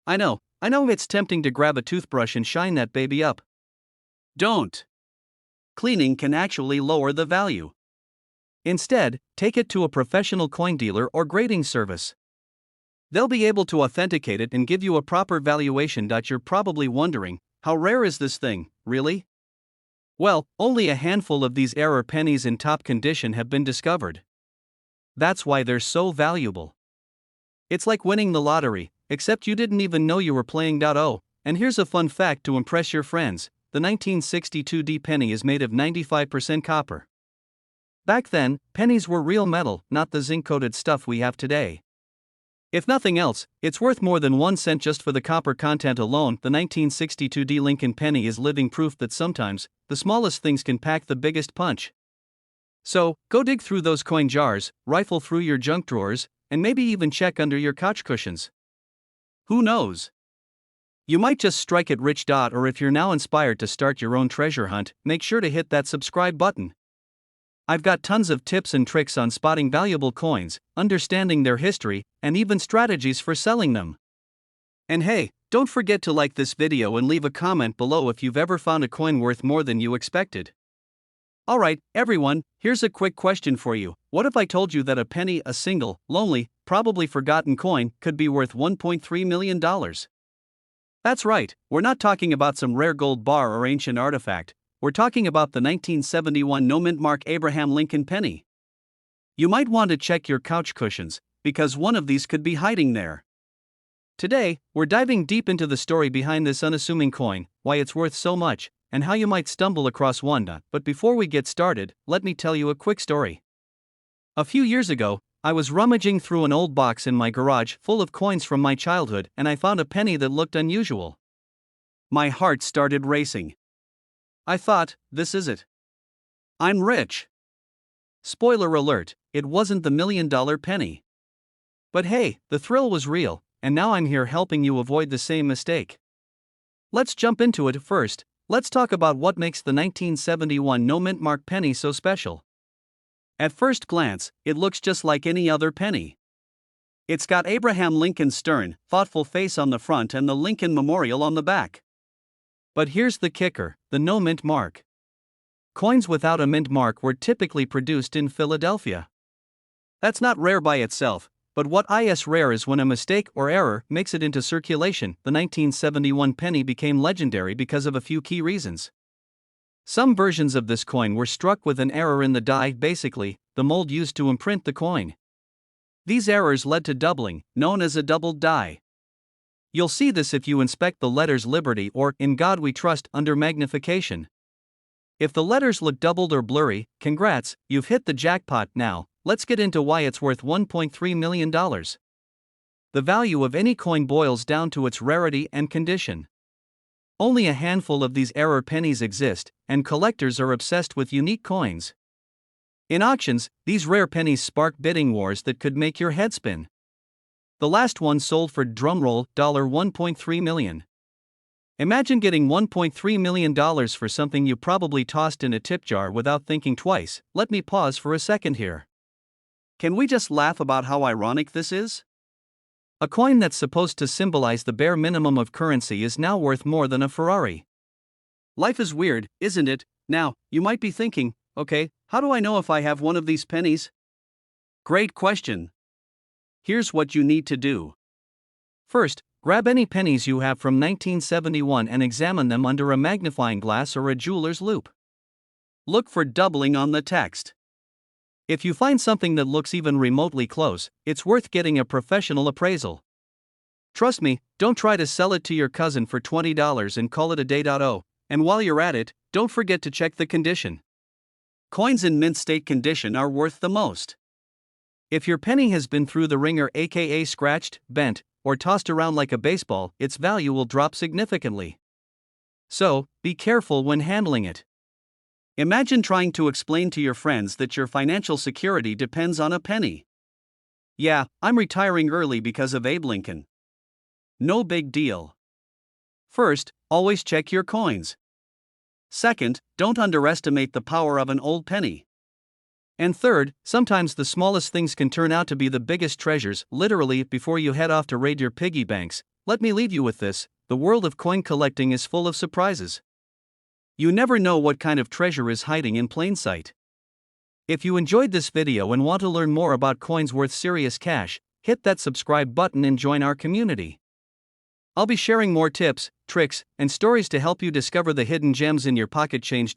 I know it's tempting to grab a toothbrush and shine that baby up. Don't. Cleaning can actually lower the value. Instead, take it to a professional coin dealer or grading service. They'll be able to authenticate it and give you a proper valuation. You're probably wondering, how rare is this thing, really? Well, only a handful of these error pennies in top condition have been discovered. That's why they're so valuable. It's like winning the lottery, except you didn't even know you were playing. Oh, and here's a fun fact to impress your friends: the 1962 D penny is made of 95% copper. Back then, pennies were real metal, not the zinc-coated stuff we have today. If nothing else, it's worth more than 1 cent just for the copper content alone. The 1962 D Lincoln penny is living proof that sometimes, the smallest things can pack the biggest punch. So, go dig through those coin jars, rifle through your junk drawers, and maybe even check under your couch cushions. Who knows? You might just strike it rich. Or if you're now inspired to start your own treasure hunt, make sure to hit that subscribe button. I've got tons of tips and tricks on spotting valuable coins, understanding their history, and even strategies for selling them. And hey, don't forget to like this video and leave a comment below if you've ever found a coin worth more than you expected. Alright, everyone, here's a quick question for you. What if I told you that a penny, a single, lonely, probably forgotten coin, could be worth $1.3 million? That's right, we're not talking about some rare gold bar or ancient artifact. We're talking about the 1971 no-mint mark Abraham Lincoln penny. You might want to check your couch cushions, because one of these could be hiding there. Today, we're diving deep into the story behind this unassuming coin, why it's worth so much, and how you might stumble across one. But before we get started, let me tell you a quick story. A few years ago, I was rummaging through an old box in my garage full of coins from my childhood, and I found a penny that looked unusual. My heart started racing. I thought, this is it. I'm rich. Spoiler alert, it wasn't the $1 million penny. But hey, the thrill was real, and now I'm here helping you avoid the same mistake. Let's jump into it. First, let's talk about what makes the 1971 no-mint mark penny so special. At first glance, it looks just like any other penny. It's got Abraham Lincoln's stern, thoughtful face on the front and the Lincoln Memorial on the back. But here's the kicker, the no-mint mark. Coins without a mint mark were typically produced in Philadelphia. That's not rare by itself, but what is rare is when a mistake or error makes it into circulation. The 1971 penny became legendary because of a few key reasons. Some versions of this coin were struck with an error in the die, basically, the mold used to imprint the coin. These errors led to doubling, known as a doubled die. You'll see this if you inspect the letters Liberty or In God We Trust under magnification. If the letters look doubled or blurry, congrats, you've hit the jackpot. Now, let's get into why it's worth $1.3 million. The value of any coin boils down to its rarity and condition. Only a handful of these error pennies exist, and collectors are obsessed with unique coins. In auctions, these rare pennies spark bidding wars that could make your head spin. The last one sold for, drumroll, $1.3 million. Imagine getting $1.3 million for something you probably tossed in a tip jar without thinking twice. Let me pause for a second here. Can we just laugh about how ironic this is? A coin that's supposed to symbolize the bare minimum of currency is now worth more than a Ferrari. Life is weird, isn't it? Now, you might be thinking, okay, how do I know if I have one of these pennies? Great question. Here's what you need to do. First, grab any pennies you have from 1971 and examine them under a magnifying glass or a jeweler's loupe. Look for doubling on the text. If you find something that looks even remotely close, it's worth getting a professional appraisal. Trust me, don't try to sell it to your cousin for $20 and call it a day. And while you're at it, don't forget to check the condition. Coins in mint state condition are worth the most. If your penny has been through the ringer, aka scratched, bent, or tossed around like a baseball, its value will drop significantly. So, be careful when handling it. Imagine trying to explain to your friends that your financial security depends on a penny. Yeah, I'm retiring early because of Abe Lincoln. No big deal. First, always check your coins. Second, don't underestimate the power of an old penny. And third, sometimes the smallest things can turn out to be the biggest treasures. Literally, before you head off to raid your piggy banks, let me leave you with this: the world of coin collecting is full of surprises. You never know what kind of treasure is hiding in plain sight. If you enjoyed this video and want to learn more about coins worth serious cash, hit that subscribe button and join our community. I'll be sharing more tips, tricks, and stories to help you discover the hidden gems in your pocket change.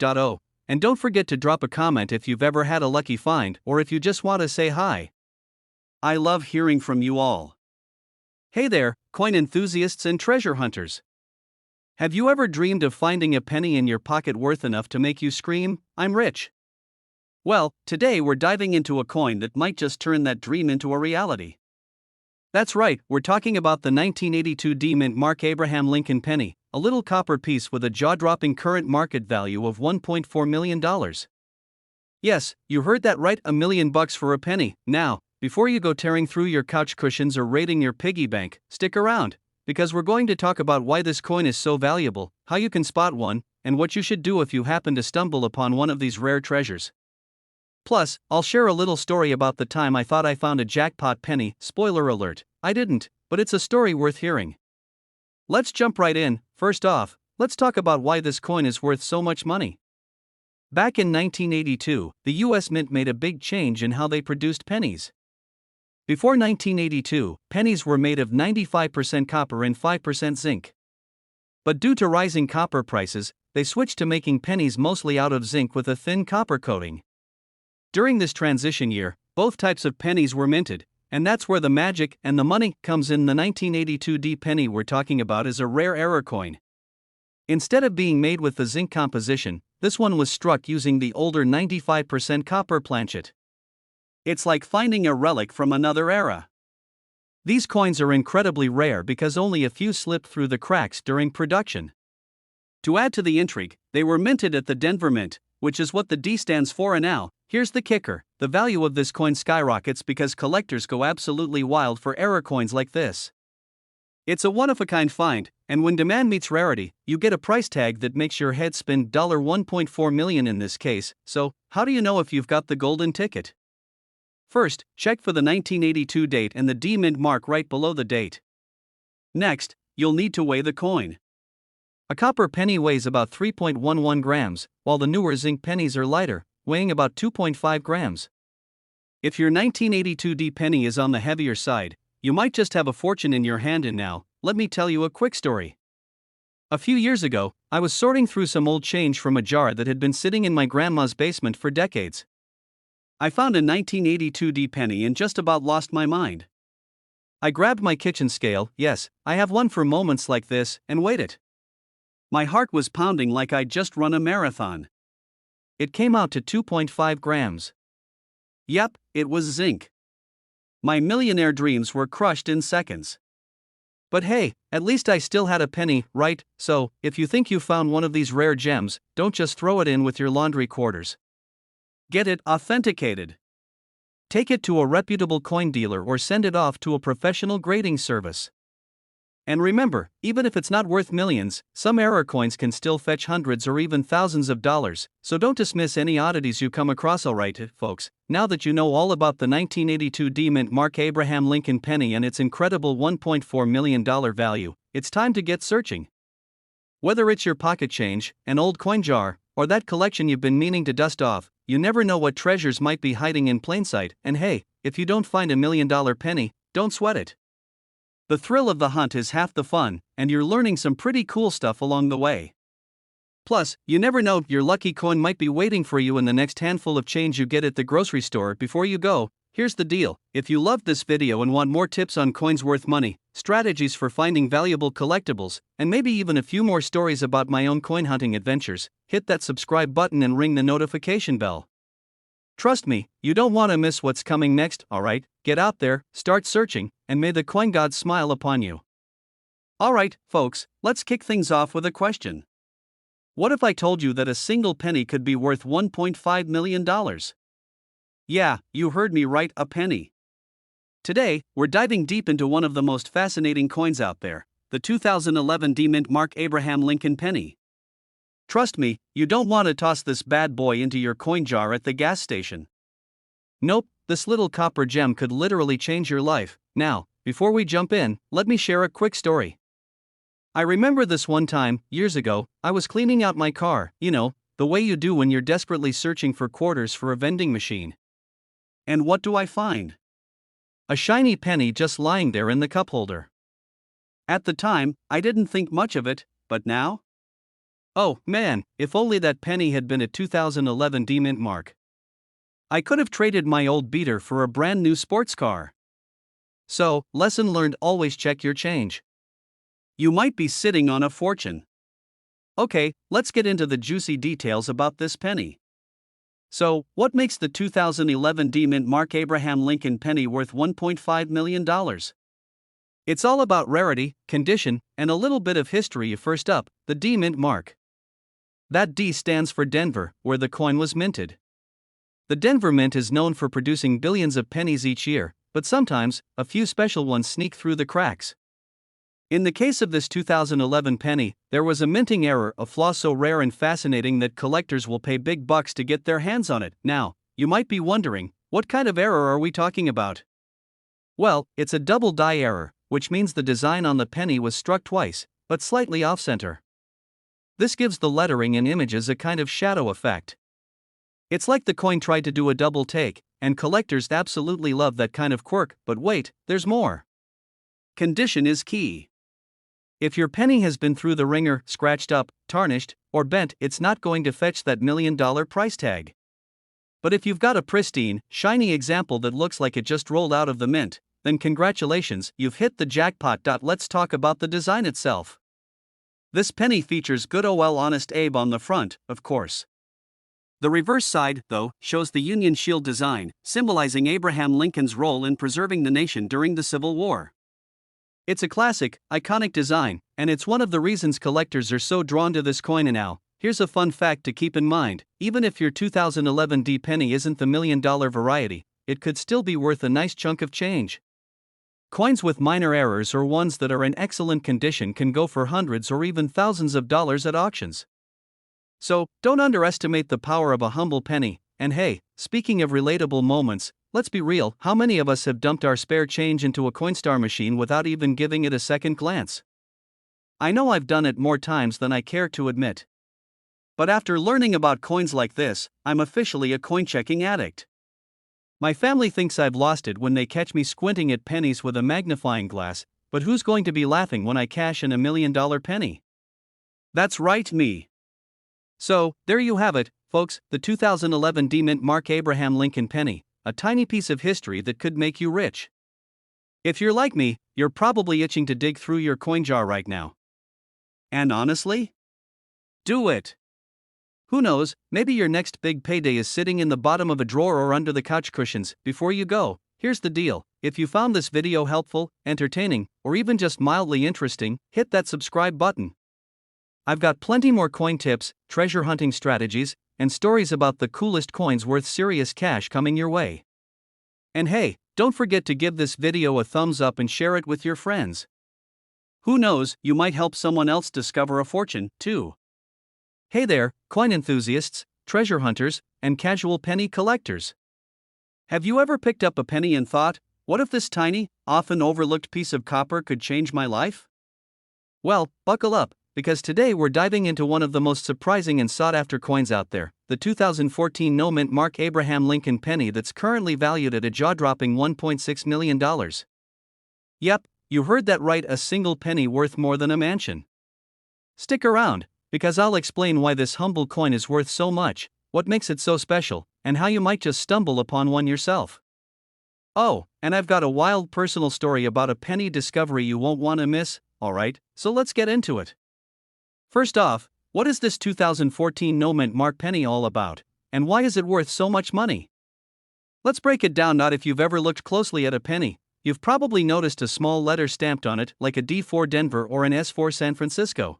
And don't forget to drop a comment if you've ever had a lucky find or if you just want to say hi. I love hearing from you all. Hey there, coin enthusiasts and treasure hunters. Have you ever dreamed of finding a penny in your pocket worth enough to make you scream, "I'm rich"? Well, today we're diving into a coin that might just turn that dream into a reality. That's right, we're talking about the 1982 D Mint Mark Abraham Lincoln penny, a little copper piece with a jaw-dropping current market value of $1.4 million. Yes, you heard that right, $1 million for a penny. Now, before you go tearing through your couch cushions or raiding your piggy bank, stick around, because we're going to talk about why this coin is so valuable, how you can spot one, and what you should do if you happen to stumble upon one of these rare treasures. Plus, I'll share a little story about the time I thought I found a jackpot penny. Spoiler alert, I didn't, but it's a story worth hearing. Let's jump right in. First off, let's talk about why this coin is worth so much money. Back in 1982, the US Mint made a big change in how they produced pennies. Before 1982, pennies were made of 95% copper and 5% zinc. But due to rising copper prices, they switched to making pennies mostly out of zinc with a thin copper coating. During this transition year, both types of pennies were minted, and that's where the magic and the money comes in. The 1982 D penny we're talking about is a rare error coin. Instead of being made with the zinc composition, this one was struck using the older 95% copper planchet. It's like finding a relic from another era. These coins are incredibly rare because only a few slipped through the cracks during production. To add to the intrigue, they were minted at the Denver Mint, which is what the D stands for. And now, here's the kicker: the value of this coin skyrockets because collectors go absolutely wild for error coins like this. It's a one-of-a-kind find, and when demand meets rarity, you get a price tag that makes your head spin. $1.4 million in this case. So, how do you know if you've got the golden ticket? First, check for the 1982 date and the D Mint mark right below the date. Next, you'll need to weigh the coin. A copper penny weighs about 3.11 grams, while the newer zinc pennies are lighter, weighing about 2.5 grams. If your 1982 D penny is on the heavier side, you might just have a fortune in your hand. And now, let me tell you a quick story. A few years ago, I was sorting through some old change from a jar that had been sitting in my grandma's basement for decades. I found a 1982 D penny and just about lost my mind. I grabbed my kitchen scale, yes, I have one for moments like this, and weighed it. My heart was pounding like I'd just run a marathon. It came out to 2.5 grams. Yep, it was zinc. My millionaire dreams were crushed in seconds. But hey, at least I still had a penny, right? So, if you think you found one of these rare gems, don't just throw it in with your laundry quarters. Get it authenticated. Take it to a reputable coin dealer or send it off to a professional grading service. And remember, even if it's not worth millions, some error coins can still fetch hundreds or even thousands of dollars, so don't dismiss any oddities you come across. Alright, folks, now that you know all about the 1982 D Mint Mark Abraham Lincoln penny and its incredible $1.4 million value, it's time to get searching. Whether it's your pocket change, an old coin jar, or that collection you've been meaning to dust off, you never know what treasures might be hiding in plain sight. And hey, if you don't find $1 million penny, don't sweat it. The thrill of the hunt is half the fun, and you're learning some pretty cool stuff along the way. Plus, you never know, your lucky coin might be waiting for you in the next handful of change you get at the grocery store. Before you go, here's the deal: if you loved this video and want more tips on coins worth money, strategies for finding valuable collectibles, and maybe even a few more stories about my own coin hunting adventures, hit that subscribe button and ring the notification bell. Trust me, you don't want to miss what's coming next. Alright, get out there, start searching, and may the coin god smile upon you. Alright, folks, let's kick things off with a question. What if I told you that a single penny could be worth $1.5 million? Yeah, you heard me right, a penny. Today, we're diving deep into one of the most fascinating coins out there, the 2011 D Mint Mark Abraham Lincoln penny. Trust me, you don't want to toss this bad boy into your coin jar at the gas station. Nope, this little copper gem could literally change your life. Now, before we jump in, let me share a quick story. I remember this one time, years ago, I was cleaning out my car, the way you do when you're desperately searching for quarters for a vending machine. And what do I find? A shiny penny just lying there in the cup holder. At the time, I didn't think much of it, but now? Oh man, if only that penny had been a 2011 D Mint Mark. I could have traded my old beater for a brand new sports car. So, lesson learned: always check your change. You might be sitting on a fortune. Okay, let's get into the juicy details about this penny. So, what makes the 2011 D Mint Mark Abraham Lincoln penny worth $1.5 million? It's all about rarity, condition, and a little bit of history. First up, the D mint mark. That D stands for Denver, where the coin was minted. The Denver Mint is known for producing billions of pennies each year, but sometimes, a few special ones sneak through the cracks. In the case of this 2011 penny, there was a minting error, a flaw so rare and fascinating that collectors will pay big bucks to get their hands on it. Now, you might be wondering, what kind of error are we talking about? Well, it's a double die error, which means the design on the penny was struck twice, but slightly off-center. This gives the lettering and images a kind of shadow effect. It's like the coin tried to do a double take, and collectors absolutely love that kind of quirk. But wait, there's more. Condition is key. If your penny has been through the ringer, scratched up, tarnished, or bent, it's not going to fetch that $1 million price tag. But if you've got a pristine, shiny example that looks like it just rolled out of the mint, then congratulations, you've hit the jackpot. Let's talk about the design itself. This penny features good old Honest Abe on the front, of course. The reverse side, though, shows the Union Shield design, symbolizing Abraham Lincoln's role in preserving the nation during the Civil War. It's a classic, iconic design, and it's one of the reasons collectors are so drawn to this coin. And now, here's a fun fact to keep in mind: even if your 2011 D penny isn't the $1 million variety, it could still be worth a nice chunk of change. Coins with minor errors or ones that are in excellent condition can go for hundreds or even thousands of dollars at auctions. So, don't underestimate the power of a humble penny. And hey, speaking of relatable moments, let's be real, how many of us have dumped our spare change into a Coinstar machine without even giving it a second glance? I know I've done it more times than I care to admit. But after learning about coins like this, I'm officially a coin-checking addict. My family thinks I've lost it when they catch me squinting at pennies with a magnifying glass, but who's going to be laughing when I cash in a $1 million penny? That's right, me. So, there you have it, folks, the 2011 D Mint Mark Abraham Lincoln penny, a tiny piece of history that could make you rich. If you're like me, you're probably itching to dig through your coin jar right now. And honestly, do it. Who knows, maybe your next big payday is sitting in the bottom of a drawer or under the couch cushions. Before you go, here's the deal: if you found this video helpful, entertaining, or even just mildly interesting, hit that subscribe button. I've got plenty more coin tips, treasure hunting strategies, and stories about the coolest coins worth serious cash coming your way. And hey, don't forget to give this video a thumbs up and share it with your friends. Who knows, you might help someone else discover a fortune, too. Hey there, coin enthusiasts, treasure hunters, and casual penny collectors. Have you ever picked up a penny and thought, what if this tiny, often overlooked piece of copper could change my life? Well, buckle up, because today we're diving into one of the most surprising and sought-after coins out there, the 2014 No Mint Mark Abraham Lincoln penny that's currently valued at a jaw-dropping $1.6 million. Yep, you heard that right, a single penny worth more than a mansion. Stick around, because I'll explain why this humble coin is worth so much, what makes it so special, and how you might just stumble upon one yourself. Oh, and I've got a wild personal story about a penny discovery you won't want to miss. Alright, so let's get into it. First off, what is this 2014 No Mint Mark penny all about, and why is it worth so much money? Let's break it down. Not if you've ever looked closely at a penny, you've probably noticed a small letter stamped on it, like a D4 Denver or an S4 San Francisco.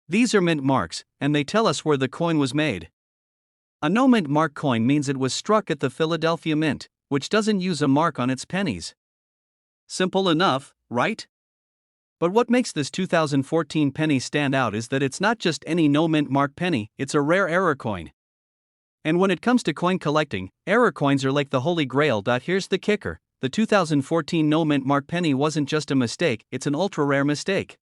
These are mint marks, and they tell us where the coin was made. A no mint mark coin means it was struck at the Philadelphia Mint, which doesn't use a mark on its pennies. Simple enough, right? But what makes this 2014 penny stand out is that it's not just any no mint mark penny, it's a rare error coin. And when it comes to coin collecting, error coins are like the holy grail. Here's the kicker: the 2014 no mint mark penny wasn't just a mistake, it's an ultra rare mistake.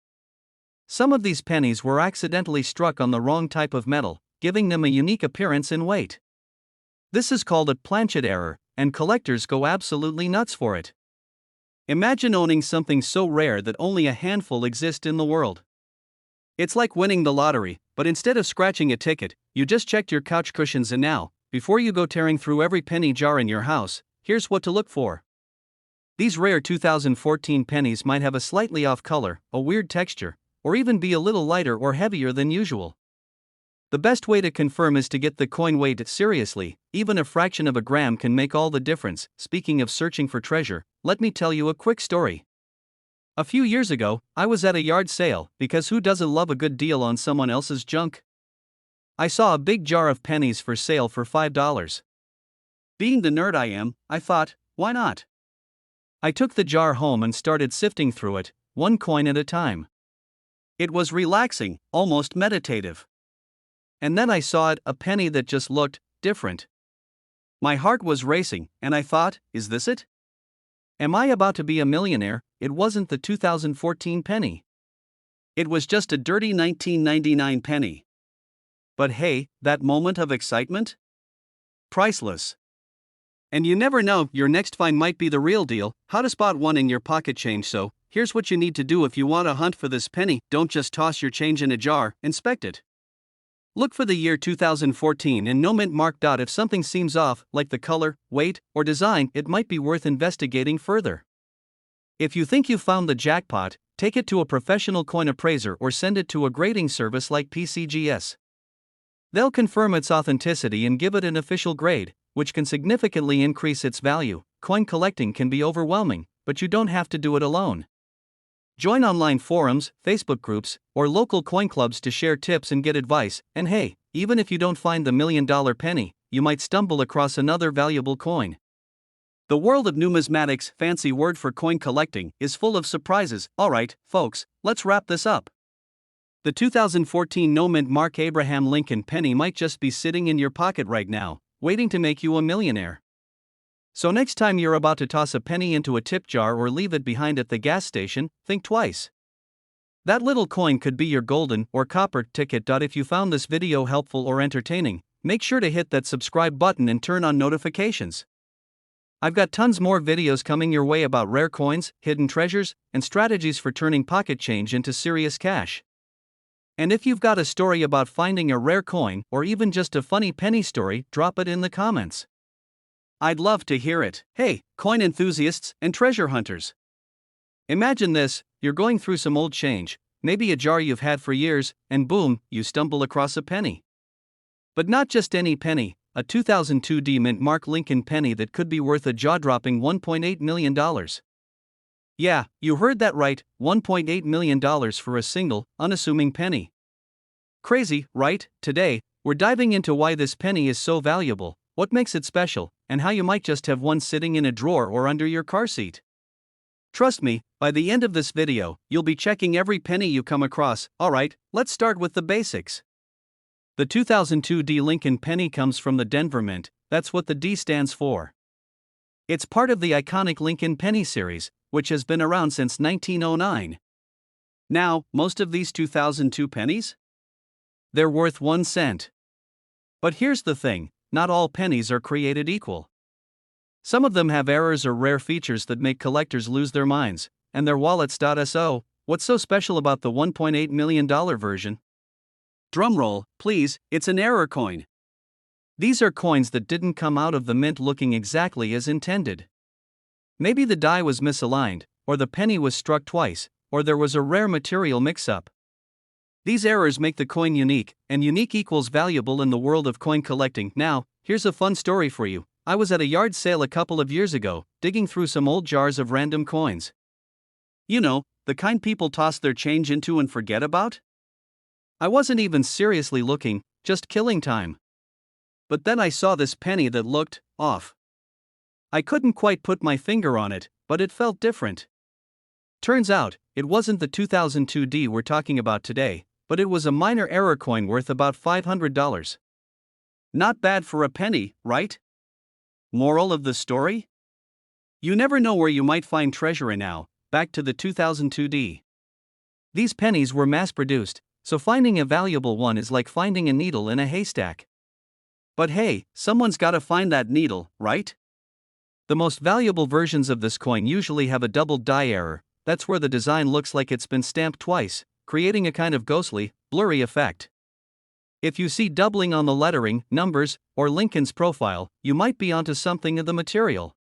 Some of these pennies were accidentally struck on the wrong type of metal, giving them a unique appearance and weight. This is called a planchet error, and collectors go absolutely nuts for it. Imagine owning something so rare that only a handful exist in the world. It's like winning the lottery, but instead of scratching a ticket, you just checked your couch cushions. And now, before you go tearing through every penny jar in your house, here's what to look for. These rare 2014 pennies might have a slightly off color, a weird texture, or even be a little lighter or heavier than usual. The best way to confirm is to get the coin weighed. Seriously, even a fraction of a gram can make all the difference. Speaking of searching for treasure, let me tell you a quick story. A few years ago, I was at a yard sale, because who doesn't love a good deal on someone else's junk? I saw a big jar of pennies for sale for $5. Being the nerd I am, I thought, why not? I took the jar home and started sifting through it, one coin at a time. It was relaxing, almost meditative. And then I saw it, a penny that just looked different. My heart was racing, and I thought, is this it? Am I about to be a millionaire? It wasn't the 2014 penny. It was just a dirty 1999 penny. But hey, that moment of excitement? Priceless. And you never know, your next find might be the real deal. How to spot one in your pocket change. So, here's what you need to do if you want to hunt for this penny. Don't just toss your change in a jar, inspect it. Look for the year 2014 and no mint mark. If something seems off, like the color, weight, or design, it might be worth investigating further. If you think you found the jackpot, take it to a professional coin appraiser or send it to a grading service like PCGS. They'll confirm its authenticity and give it an official grade, which can significantly increase its value. Coin collecting can be overwhelming, but you don't have to do it alone. Join online forums, Facebook groups, or local coin clubs to share tips and get advice. And hey, even if you don't find the $1 million penny, you might stumble across another valuable coin. The world of numismatics, fancy word for coin collecting, is full of surprises. Alright, folks, let's wrap this up. The 2014 no mint mark Abraham Lincoln penny might just be sitting in your pocket right now, waiting to make you a millionaire. So next time you're about to toss a penny into a tip jar or leave it behind at the gas station, think twice. That little coin could be your golden or copper ticket. If you found this video helpful or entertaining, make sure to hit that subscribe button and turn on notifications. I've got tons more videos coming your way about rare coins, hidden treasures, and strategies for turning pocket change into serious cash. And if you've got a story about finding a rare coin or even just a funny penny story, drop it in the comments. I'd love to hear it. Hey, coin enthusiasts and treasure hunters. Imagine this, you're going through some old change, maybe a jar you've had for years, and boom, you stumble across a penny. But not just any penny, a 2002 mint mark Lincoln penny that could be worth a jaw-dropping $1.8 million. Yeah, you heard that right, $1.8 million for a single, unassuming penny. Crazy, right? Today, we're diving into why this penny is so valuable, what makes it special, and how you might just have one sitting in a drawer or under your car seat. Trust me, by the end of this video, you'll be checking every penny you come across. Alright, let's start with the basics. The 2002 Lincoln penny comes from the Denver Mint. That's what the D stands for. It's part of the iconic Lincoln penny series, which has been around since 1909. Now, most of these 2002 pennies? They're worth 1 cent. But here's the thing, not all pennies are created equal. Some of them have errors or rare features that make collectors lose their minds, and their wallets. So, what's so special about the $1.8 million version? Drumroll, please, it's an error coin. These are coins that didn't come out of the mint looking exactly as intended. Maybe the die was misaligned, or the penny was struck twice, or there was a rare material mix-up. These errors make the coin unique, and unique equals valuable in the world of coin collecting. Now, here's a fun story for you. I was at a yard sale a couple of years ago, digging through some old jars of random coins. You know, the kind people toss their change into and forget about? I wasn't even seriously looking, just killing time. But then I saw this penny that looked off. I couldn't quite put my finger on it, but it felt different. Turns out, it wasn't the 2002 we're talking about today, but it was a minor error coin worth about $500. Not bad for a penny, right? Moral of the story? You never know where you might find treasure. And now, back to the 2002 These pennies were mass-produced, so finding a valuable one is like finding a needle in a haystack. But hey, someone's gotta find that needle, right? The most valuable versions of this coin usually have a double die error. That's where the design looks like it's been stamped twice, creating a kind of ghostly, blurry effect. If you see doubling on the lettering, numbers, or Lincoln's profile, you might be onto something in the material.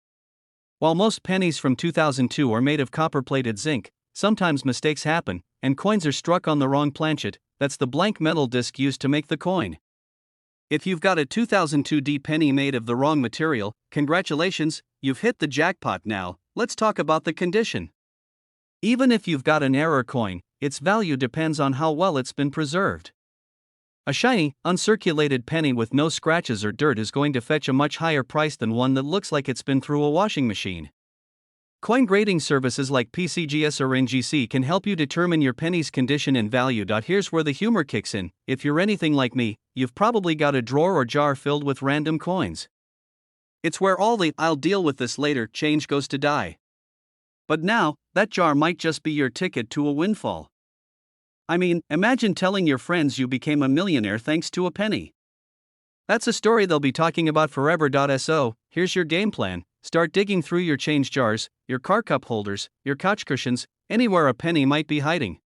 While most pennies from 2002 are made of copper-plated zinc, sometimes mistakes happen, and coins are struck on the wrong planchet. That's the blank metal disc used to make the coin. If you've got a 2002 penny made of the wrong material, congratulations, you've hit the jackpot. Now, let's talk about the condition. Even if you've got an error coin, its value depends on how well it's been preserved. A shiny, uncirculated penny with no scratches or dirt is going to fetch a much higher price than one that looks like it's been through a washing machine. Coin grading services like PCGS or NGC can help you determine your penny's condition and value. Here's where the humor kicks in. If you're anything like me, you've probably got a drawer or jar filled with random coins. It's where all the "I'll deal with this later" change goes to die. But now, that jar might just be your ticket to a windfall. I mean, imagine telling your friends you became a millionaire thanks to a penny. That's a story they'll be talking about forever. So, here's your game plan. Start digging through your change jars, your car cup holders, your couch cushions, anywhere a penny might be hiding.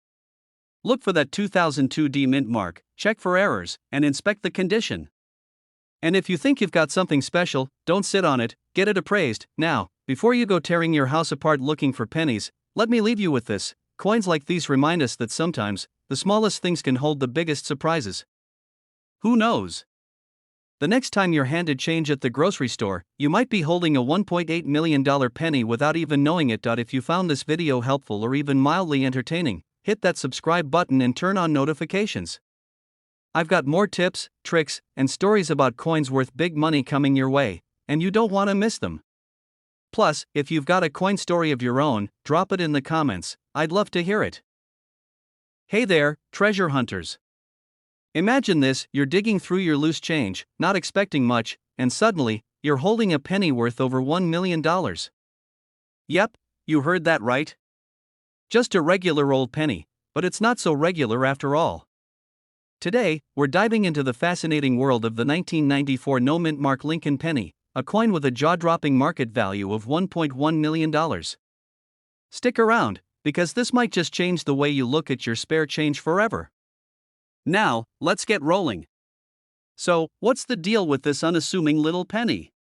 Look for that 2002 D mint mark, check for errors, and inspect the condition. And if you think you've got something special, don't sit on it, get it appraised. Now, before you go tearing your house apart looking for pennies, let me leave you with this. Coins like these remind us that sometimes, the smallest things can hold the biggest surprises. Who knows? The next time you're handed change at the grocery store, you might be holding a $1.8 million penny without even knowing it. If you found this video helpful or even mildly entertaining, hit that subscribe button and turn on notifications. I've got more tips, tricks, and stories about coins worth big money coming your way, and you don't want to miss them. Plus, if you've got a coin story of your own, drop it in the comments, I'd love to hear it. Hey there, treasure hunters. Imagine this, you're digging through your loose change, not expecting much, and suddenly, you're holding a penny worth over $1 million. Yep, you heard that right. Just a regular old penny, but it's not so regular after all. Today, we're diving into the fascinating world of the 1994 no-mint mark Lincoln penny, a coin with a jaw-dropping market value of $1.1 million. Stick around, because this might just change the way you look at your spare change forever. Now, let's get rolling. So, what's the deal with this unassuming little penny?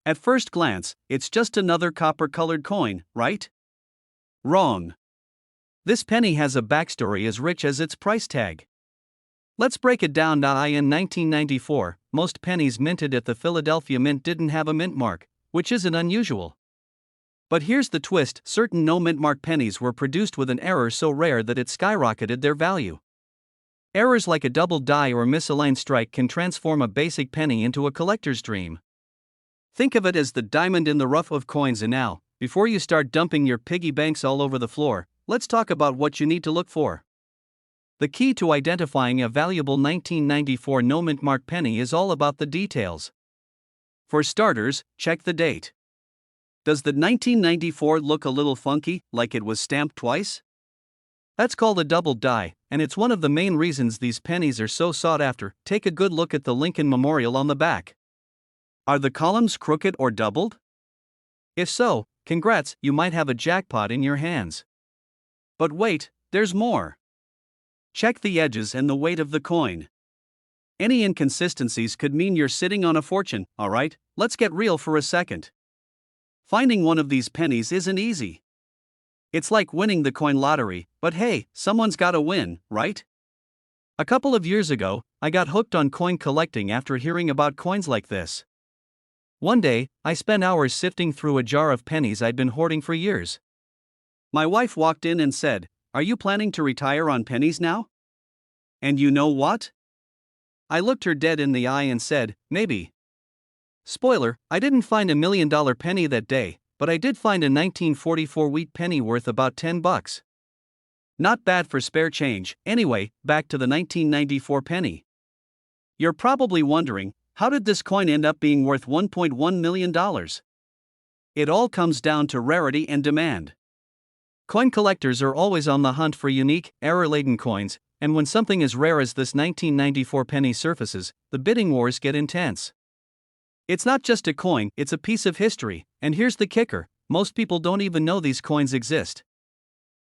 At first glance, it's just another copper-colored coin, right? Wrong. This penny has a backstory as rich as its price tag. Let's break it down. In 1994, most pennies minted at the Philadelphia Mint didn't have a mint mark, which isn't unusual. But here's the twist: certain no-mint mark pennies were produced with an error so rare that it skyrocketed their value. Errors like a double die or misaligned strike can transform a basic penny into a collector's dream. Think of it as the diamond in the rough of coins. And now, before you start dumping your piggy banks all over the floor, let's talk about what you need to look for. The key to identifying a valuable 1994 no-mint mark penny is all about the details. For starters, check the date. Does the 1994 look a little funky, like it was stamped twice? That's called a double die, and it's one of the main reasons these pennies are so sought after. Take a good look at the Lincoln Memorial on the back. Are the columns crooked or doubled? If so, congrats, you might have a jackpot in your hands. But wait, there's more. Check the edges and the weight of the coin. Any inconsistencies could mean you're sitting on a fortune. Alright, let's get real for a second. Finding one of these pennies isn't easy. It's like winning the coin lottery, but hey, someone's gotta win, right? A couple of years ago, I got hooked on coin collecting after hearing about coins like this. One day, I spent hours sifting through a jar of pennies I'd been hoarding for years. My wife walked in and said, "Are you planning to retire on pennies now?" And you know what? I looked her dead in the eye and said, "Maybe." Spoiler, I didn't find a $1 million penny that day, but I did find a 1944 wheat penny worth about $10. Not bad for spare change. Anyway, back to the 1994 penny. You're probably wondering, how did this coin end up being worth $1.1 million? It all comes down to rarity and demand. Coin collectors are always on the hunt for unique, error-laden coins, and when something as rare as this 1994 penny surfaces, the bidding wars get intense. It's not just a coin, it's a piece of history, and here's the kicker: most people don't even know these coins exist.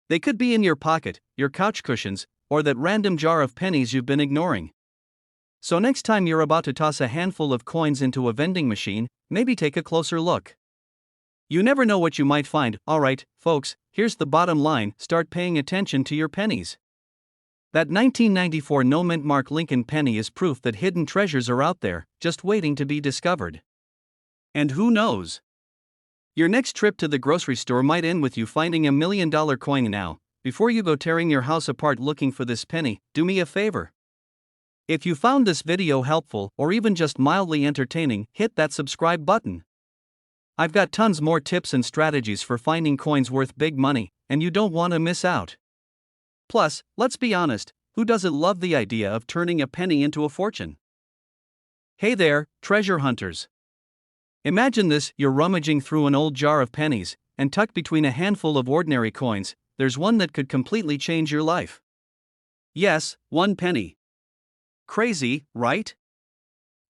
They could be in your pocket, your couch cushions, or that random jar of pennies you've been ignoring. So next time you're about to toss a handful of coins into a vending machine, maybe take a closer look. You never know what you might find. Alright, folks, here's the bottom line: start paying attention to your pennies. That 1994 no-mint mark Lincoln penny is proof that hidden treasures are out there, just waiting to be discovered. And who knows? Your next trip to the grocery store might end with you finding $1 million coin now. Before you go tearing your house apart looking for this penny, do me a favor. If you found this video helpful or even just mildly entertaining, hit that subscribe button. I've got tons more tips and strategies for finding coins worth big money, and you don't want to miss out. Plus, let's be honest, who doesn't love the idea of turning a penny into a fortune? Hey there, treasure hunters. Imagine this: you're rummaging through an old jar of pennies, and tucked between a handful of ordinary coins, there's one that could completely change your life. Yes, 1 penny. Crazy, right?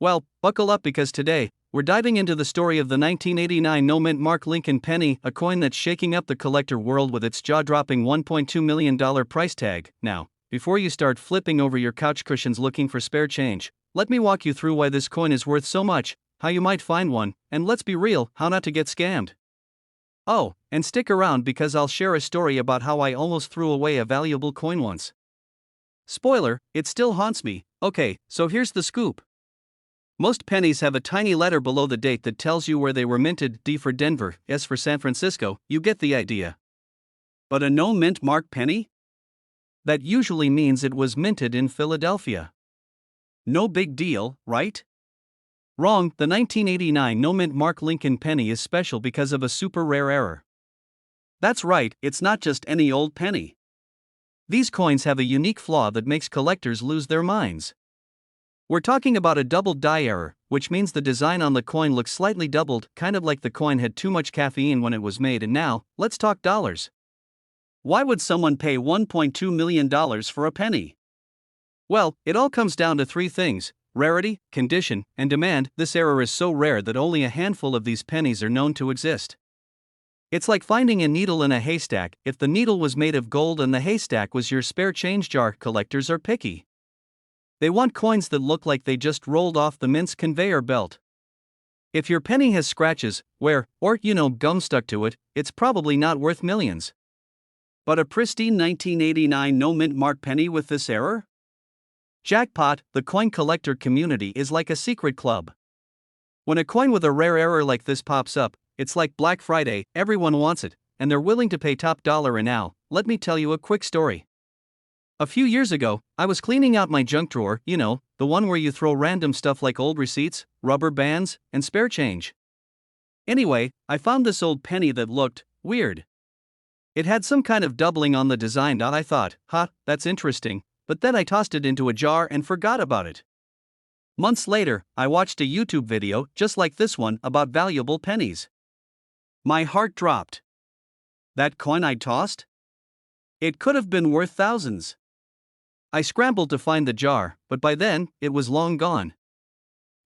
Well, buckle up because today, we're diving into the story of the 1989 no-mint Mark Lincoln penny, a coin that's shaking up the collector world with its jaw-dropping $1.2 million price tag. Now, before you start flipping over your couch cushions looking for spare change, let me walk you through why this coin is worth so much, how you might find one, and let's be real, how not to get scammed. Oh, and stick around because I'll share a story about how I almost threw away a valuable coin once. Spoiler, it still haunts me. Okay, so here's the scoop. Most pennies have a tiny letter below the date that tells you where they were minted: D for Denver, S for San Francisco, you get the idea. But a no-mint Mark penny? That usually means it was minted in Philadelphia. No big deal, right? Wrong. The 1989 no-mint Mark Lincoln penny is special because of a super rare error. That's right, it's not just any old penny. These coins have a unique flaw that makes collectors lose their minds. We're talking about a doubled die error, which means the design on the coin looks slightly doubled, kind of like the coin had too much caffeine when it was made. And now, let's talk dollars. Why would someone pay $1.2 million for a penny? Well, it all comes down to 3 things: rarity, condition, and demand. This error is so rare that only a handful of these pennies are known to exist. It's like finding a needle in a haystack. If the needle was made of gold and the haystack was your spare change jar, collectors are picky. They want coins that look like they just rolled off the mint's conveyor belt. If your penny has scratches, wear, or gum stuck to it, it's probably not worth millions. But a pristine 1989 no-mint Mark penny with this error? Jackpot. The coin collector community is like a secret club. When a coin with a rare error like this pops up, it's like Black Friday. Everyone wants it, and they're willing to pay top dollar. And now, let me tell you a quick story. A few years ago, I was cleaning out my junk drawer, the one where you throw random stuff like old receipts, rubber bands, and spare change. Anyway, I found this old penny that looked weird. It had some kind of doubling on the design. I thought, that's interesting, but then I tossed it into a jar and forgot about it. Months later, I watched a YouTube video just like this one about valuable pennies. My heart dropped. That coin I'd tossed? It could have been worth thousands. I scrambled to find the jar, but by then, it was long gone.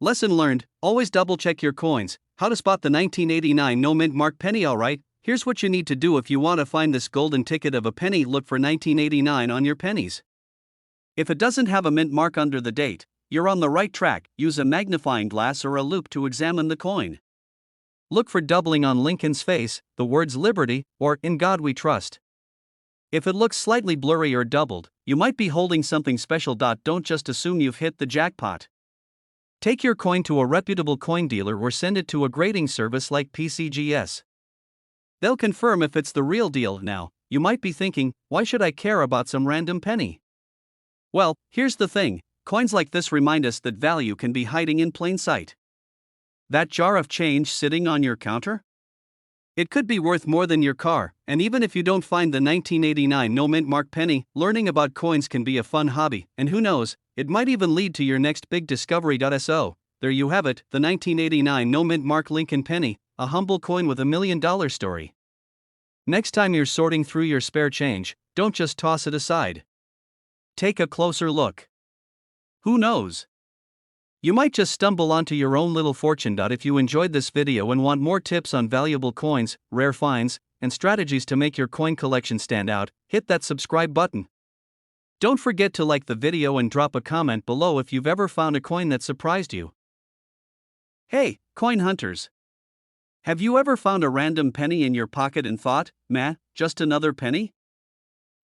Lesson learned: always double-check your coins. How to spot the 1989 no-mint Mark penny? Alright, here's what you need to do if you want to find this golden ticket of a penny. Look for 1989 on your pennies. If it doesn't have a mint mark under the date, you're on the right track. Use a magnifying glass or a loupe to examine the coin. Look for doubling on Lincoln's face, the words Liberty, or In God We Trust. If it looks slightly blurry or doubled, you might be holding something special. Don't just assume you've hit the jackpot. Take your coin to a reputable coin dealer or send it to a grading service like PCGS. They'll confirm if it's the real deal. Now, you might be thinking, why should I care about some random penny? Well, here's the thing: coins like this remind us that value can be hiding in plain sight. That jar of change sitting on your counter? It could be worth more than your car. And even if you don't find the 1989 no-mint Mark penny, learning about coins can be a fun hobby, and who knows, it might even lead to your next big discovery. So, there you have it, the 1989 no-mint Mark Lincoln penny, a humble coin with $1 million story. Next time you're sorting through your spare change, don't just toss it aside. Take a closer look. Who knows? You might just stumble onto your own little fortune. If you enjoyed this video and want more tips on valuable coins, rare finds, and strategies to make your coin collection stand out, hit that subscribe button. Don't forget to like the video and drop a comment below if you've ever found a coin that surprised you. Hey, coin hunters! Have you ever found a random penny in your pocket and thought, just another penny?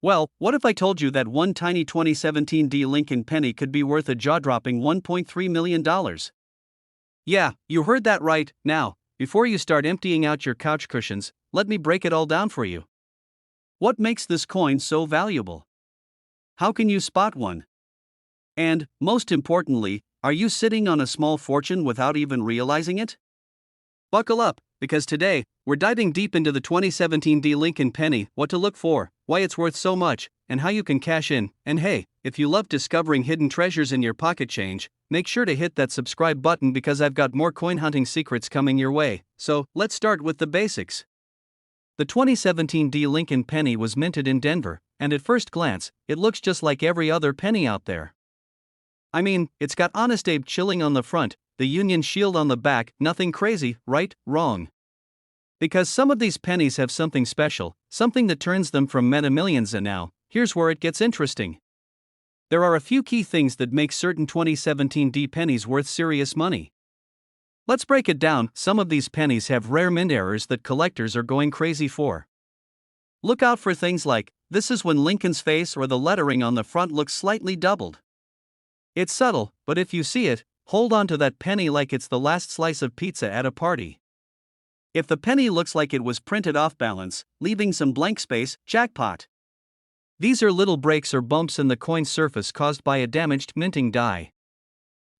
Well, what if I told you that one tiny 2017 D Lincoln penny could be worth a jaw-dropping $1.3 million? Yeah, you heard that right. Now, before you start emptying out your couch cushions, let me break it all down for you. What makes this coin so valuable? How can you spot one? And, most importantly, are you sitting on a small fortune without even realizing it? Buckle up, because today, we're diving deep into the 2017 D Lincoln penny, what to look for, why it's worth so much, and how you can cash in. And hey, if you love discovering hidden treasures in your pocket change, make sure to hit that subscribe button because I've got more coin hunting secrets coming your way. So, let's start with the basics. The 2017 D Lincoln penny was minted in Denver, and at first glance, it looks just like every other penny out there. I mean, it's got Honest Abe chilling on the front, the Union shield on the back, nothing crazy, right? Wrong. Because some of these pennies have something special, something that turns them from meta millions, and now, here's where it gets interesting. There are a few key things that make certain 2017 D pennies worth serious money. Let's break it down. Some of these pennies have rare mint errors that collectors are going crazy for. Look out for things like, this is when Lincoln's face or the lettering on the front looks slightly doubled. It's subtle, but if you see it, hold on to that penny like it's the last slice of pizza at a party. If the penny looks like it was printed off balance, leaving some blank space, jackpot. These are little breaks or bumps in the coin's surface caused by a damaged minting die.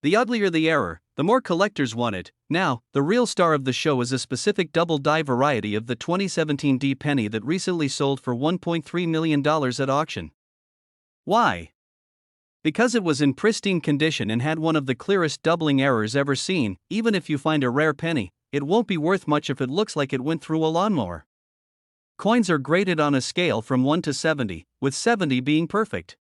The uglier the error, the more collectors want it. Now, the real star of the show is a specific double die variety of the 2017 D penny that recently sold for $1.3 million at auction. Why? Because it was in pristine condition and had one of the clearest doubling errors ever seen. Even if you find a rare penny, it won't be worth much if it looks like it went through a lawnmower. Coins are graded on a scale from 1 to 70, with 70 being perfect.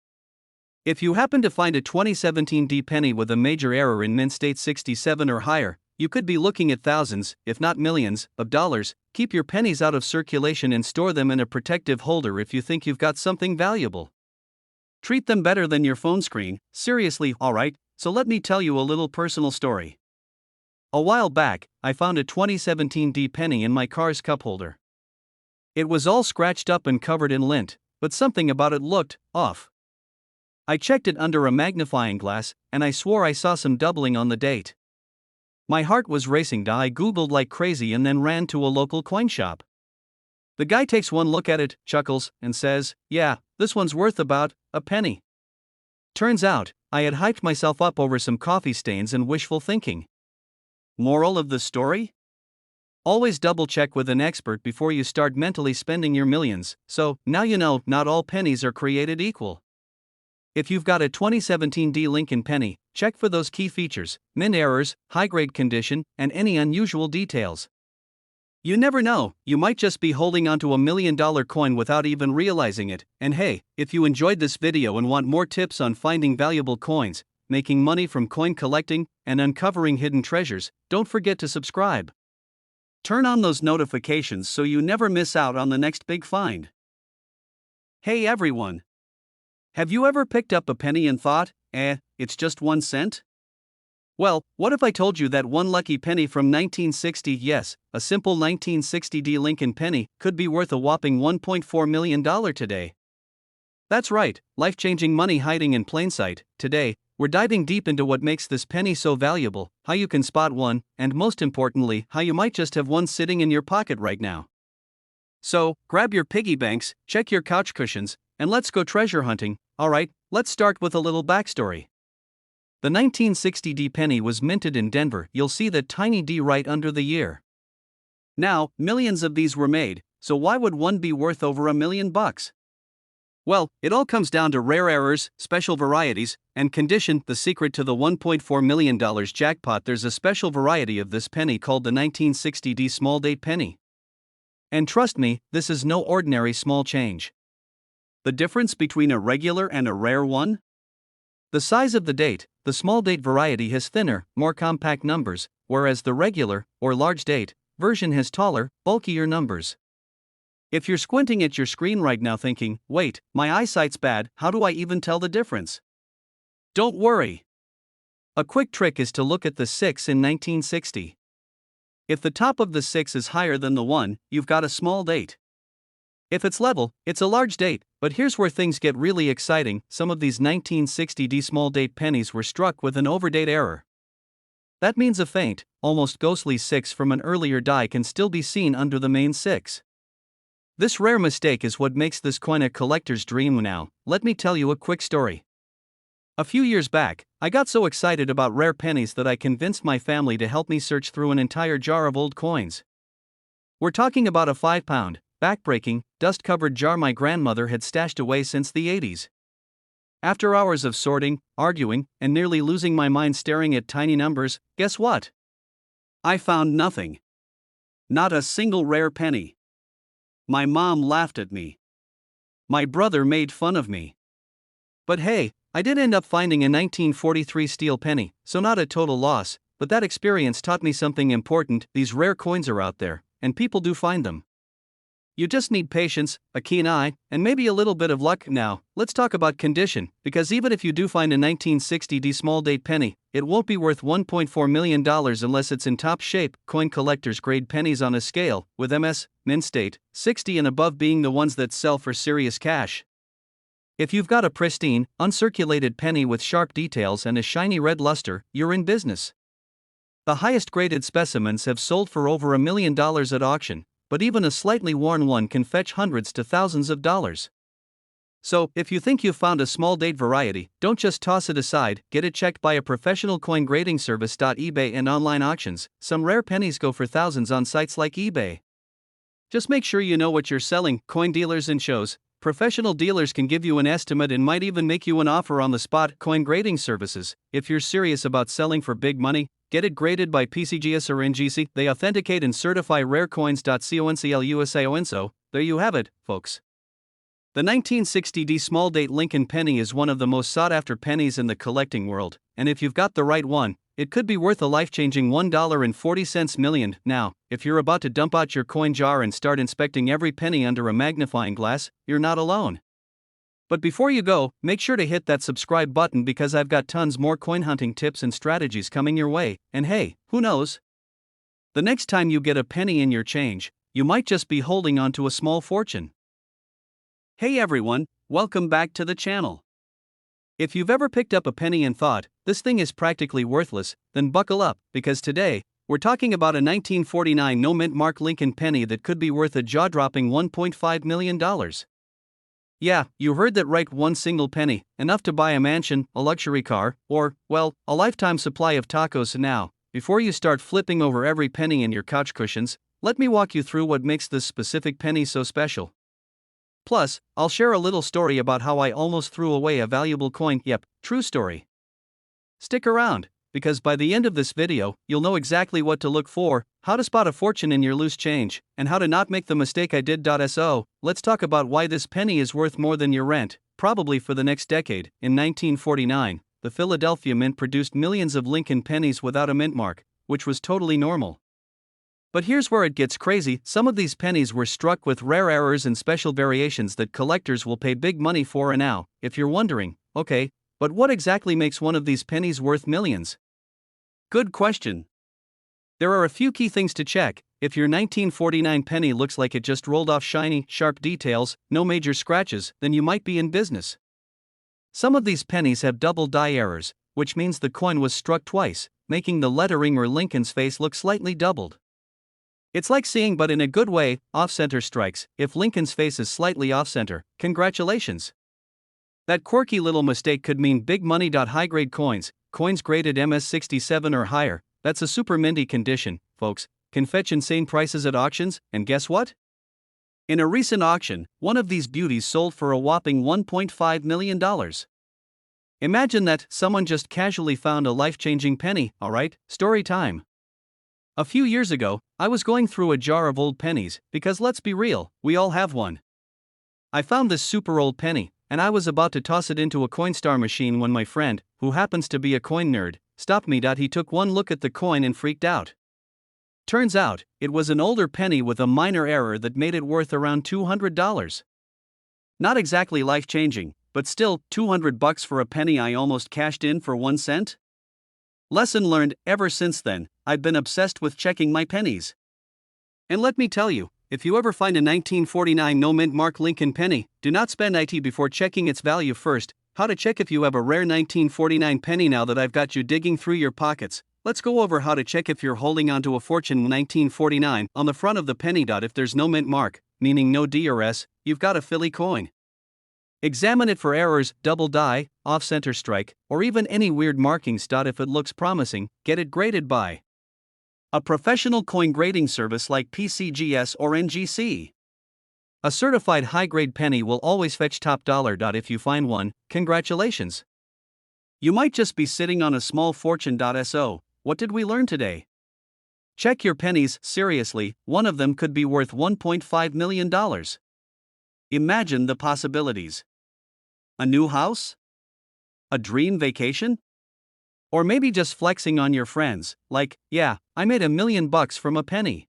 If you happen to find a 2017 D penny with a major error in mint state 67 or higher, you could be looking at thousands, if not millions, of dollars. Keep your pennies out of circulation and store them in a protective holder if you think you've got something valuable. Treat them better than your phone screen. Seriously, alright, so let me tell you a little personal story. A while back, I found a 2017 D penny in my car's cup holder. It was all scratched up and covered in lint, but something about it looked off. I checked it under a magnifying glass, and I swore I saw some doubling on the date. My heart was racing. I googled like crazy and then ran to a local coin shop. The guy takes one look at it, chuckles, and says, "Yeah, this one's worth about a penny." Turns out, I had hyped myself up over some coffee stains and wishful thinking. Moral of the story? Always double check with an expert before you start mentally spending your millions. So, now you know, not all pennies are created equal. If you've got a 2017 D Lincoln penny, check for those key features: mint errors, high-grade condition, and any unusual details. You never know, you might just be holding onto $1 million coin without even realizing it. And hey, if you enjoyed this video and want more tips on finding valuable coins, making money from coin collecting, and uncovering hidden treasures, don't forget to subscribe. Turn on those notifications so you never miss out on the next big find. Hey everyone! Have you ever picked up a penny and thought, it's just 1 cent? Well, what if I told you that one lucky penny from 1960, yes, a simple 1960 D Lincoln penny, could be worth a whopping $1.4 million today? That's right, life-changing money hiding in plain sight. Today, we're diving deep into what makes this penny so valuable, how you can spot one, and most importantly, how you might just have one sitting in your pocket right now. So, grab your piggy banks, check your couch cushions, and let's go treasure hunting. Alright, let's start with a little backstory. The 1960 D penny was minted in Denver. You'll see that tiny D right under the year. Now, millions of these were made, so why would one be worth over $1 million? Well, it all comes down to rare errors, special varieties, and condition. The secret to the $1.4 million jackpot: there's a special variety of this penny called the 1960 D small date penny. And trust me, this is no ordinary small change. The difference between a regular and a rare one? The size of the date. The small date variety has thinner, more compact numbers, whereas the regular, or large date, version has taller, bulkier numbers. If you're squinting at your screen right now thinking, wait, my eyesight's bad, how do I even tell the difference? Don't worry. A quick trick is to look at the 6 in 1960. If the top of the 6 is higher than the 1, you've got a small date. If it's level, it's a large date. But here's where things get really exciting. Some of these 1960 D small date pennies were struck with an overdate error. That means a faint, almost ghostly 6 from an earlier die can still be seen under the main 6. This rare mistake is what makes this coin a collector's dream now. Let me tell you a quick story. A few years back, I got so excited about rare pennies that I convinced my family to help me search through an entire jar of old coins. We're talking about a 5-pound, back-breaking, dust-covered jar my grandmother had stashed away since the 80s. After hours of sorting, arguing, and nearly losing my mind staring at tiny numbers, guess what? I found nothing. Not a single rare penny. My mom laughed at me. My brother made fun of me. But hey, I did end up finding a 1943 steel penny, so not a total loss, but that experience taught me something important. These rare coins are out there, and people do find them. You just need patience, a keen eye, and maybe a little bit of luck. Now, let's talk about condition, because even if you do find a 1960 small date penny, it won't be worth $1.4 million unless it's in top shape. Coin collectors grade pennies on a scale, with MS, mint state, 60 and above being the ones that sell for serious cash. If you've got a pristine, uncirculated penny with sharp details and a shiny red luster, you're in business. The highest graded specimens have sold for over $1 million at auction, but even a slightly worn one can fetch hundreds to thousands of dollars. So, if you think you've found a small date variety, don't just toss it aside, get it checked by a professional coin grading service. eBay and online auctions, some rare pennies go for thousands on sites like eBay. Just make sure you know what you're selling. Coin dealers and shows. Professional dealers can give you an estimate and might even make you an offer on the spot. Coin grading services. If you're serious about selling for big money, get it graded by PCGS or NGC. They authenticate and certify rare coins. CONCLUSAONSO. There you have it, folks. The 1960 small date Lincoln penny is one of the most sought after pennies in the collecting world, and if you've got the right one, it could be worth a life-changing $1.40 million. Now, if you're about to dump out your coin jar and start inspecting every penny under a magnifying glass, you're not alone. But before you go, make sure to hit that subscribe button because I've got tons more coin hunting tips and strategies coming your way. And hey, who knows? The next time you get a penny in your change, you might just be holding on to a small fortune. Hey everyone, welcome back to the channel. If you've ever picked up a penny and thought, this thing is practically worthless, then buckle up, because today, we're talking about a 1949 no mint mark Lincoln penny that could be worth a jaw-dropping $1.5 million. Yeah, you heard that right, one single penny, enough to buy a mansion, a luxury car, or, well, a lifetime supply of tacos. Now, before you start flipping over every penny in your couch cushions, let me walk you through what makes this specific penny so special. Plus, I'll share a little story about how I almost threw away a valuable coin. Yep, true story. Stick around, because by the end of this video, you'll know exactly what to look for, how to spot a fortune in your loose change, and how to not make the mistake I did. So, let's talk about why this penny is worth more than your rent, probably for the next decade. In 1949, the Philadelphia Mint produced millions of Lincoln pennies without a mint mark, which was totally normal. But here's where it gets crazy. Some of these pennies were struck with rare errors and special variations that collectors will pay big money for. And now, if you're wondering, okay, but what exactly makes one of these pennies worth millions? Good question. There are a few key things to check. If your 1949 penny looks like it just rolled off shiny, sharp details, no major scratches, then you might be in business. Some of these pennies have double die errors, which means the coin was struck twice, making the lettering or Lincoln's face look slightly doubled. It's like seeing, but in a good way, off-center strikes. If Lincoln's face is slightly off-center, congratulations. That quirky little mistake could mean big money. High-grade coins, coins graded MS67 or higher, that's a super minty condition, folks, can fetch insane prices at auctions, and guess what? In a recent auction, one of these beauties sold for a whopping $1.5 million. Imagine that, someone just casually found a life-changing penny. Alright, story time. A few years ago, I was going through a jar of old pennies, because let's be real, we all have one. I found this super old penny, and I was about to toss it into a Coinstar machine when my friend, who happens to be a coin nerd, stopped me. He took one look at the coin and freaked out. Turns out, it was an older penny with a minor error that made it worth around $200. Not exactly life-changing, but still, $200 for a penny I almost cashed in for 1 cent? Lesson learned. Ever since then, I've been obsessed with checking my pennies. And let me tell you, if you ever find a 1949 no mint mark Lincoln penny, do not spend IT before checking its value first. How to check if you have a rare 1949 penny. Now that I've got you digging through your pockets, let's go over how to check if you're holding onto a fortune 1949 on the front of the penny. If there's no mint mark, meaning no D or S, you've got a Philly coin. Examine it for errors, double die, off-center strike, or even any weird markings. If it looks promising, get it graded by a professional coin grading service like PCGS or NGC. A certified high-grade penny will always fetch top dollar. If you find one, congratulations. You might just be sitting on a small fortune. So, what did we learn today? Check your pennies seriously, one of them could be worth $1.5 million. Imagine the possibilities. A new house? A dream vacation? Or maybe just flexing on your friends, like, yeah, I made $1 million from a penny.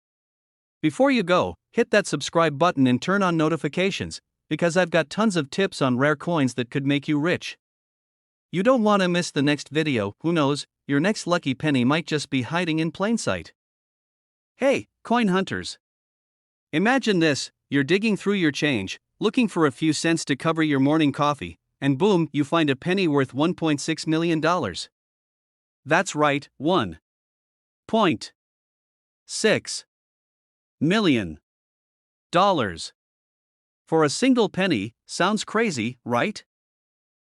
Before you go, hit that subscribe button and turn on notifications, because I've got tons of tips on rare coins that could make you rich. You don't want to miss the next video. Who knows, your next lucky penny might just be hiding in plain sight. Hey, coin hunters. Imagine this, you're digging through your change, looking for a few cents to cover your morning coffee, and boom, you find a penny worth $1.6 million. That's right, $1.6 million. For a single penny, sounds crazy, right?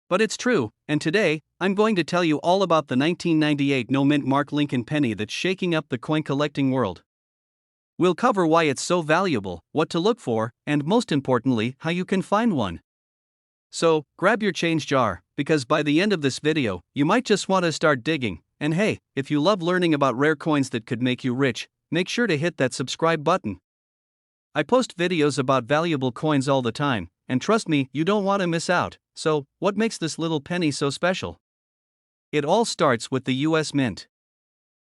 But it's true, and today, I'm going to tell you all about the 1998 no mint mark Lincoln penny that's shaking up the coin collecting world. We'll cover why it's so valuable, what to look for, and most importantly, how you can find one. So, grab your change jar, because by the end of this video, you might just want to start digging. And hey, if you love learning about rare coins that could make you rich, make sure to hit that subscribe button. I post videos about valuable coins all the time, and trust me, you don't want to miss out. So, what makes this little penny so special? It all starts with the US Mint.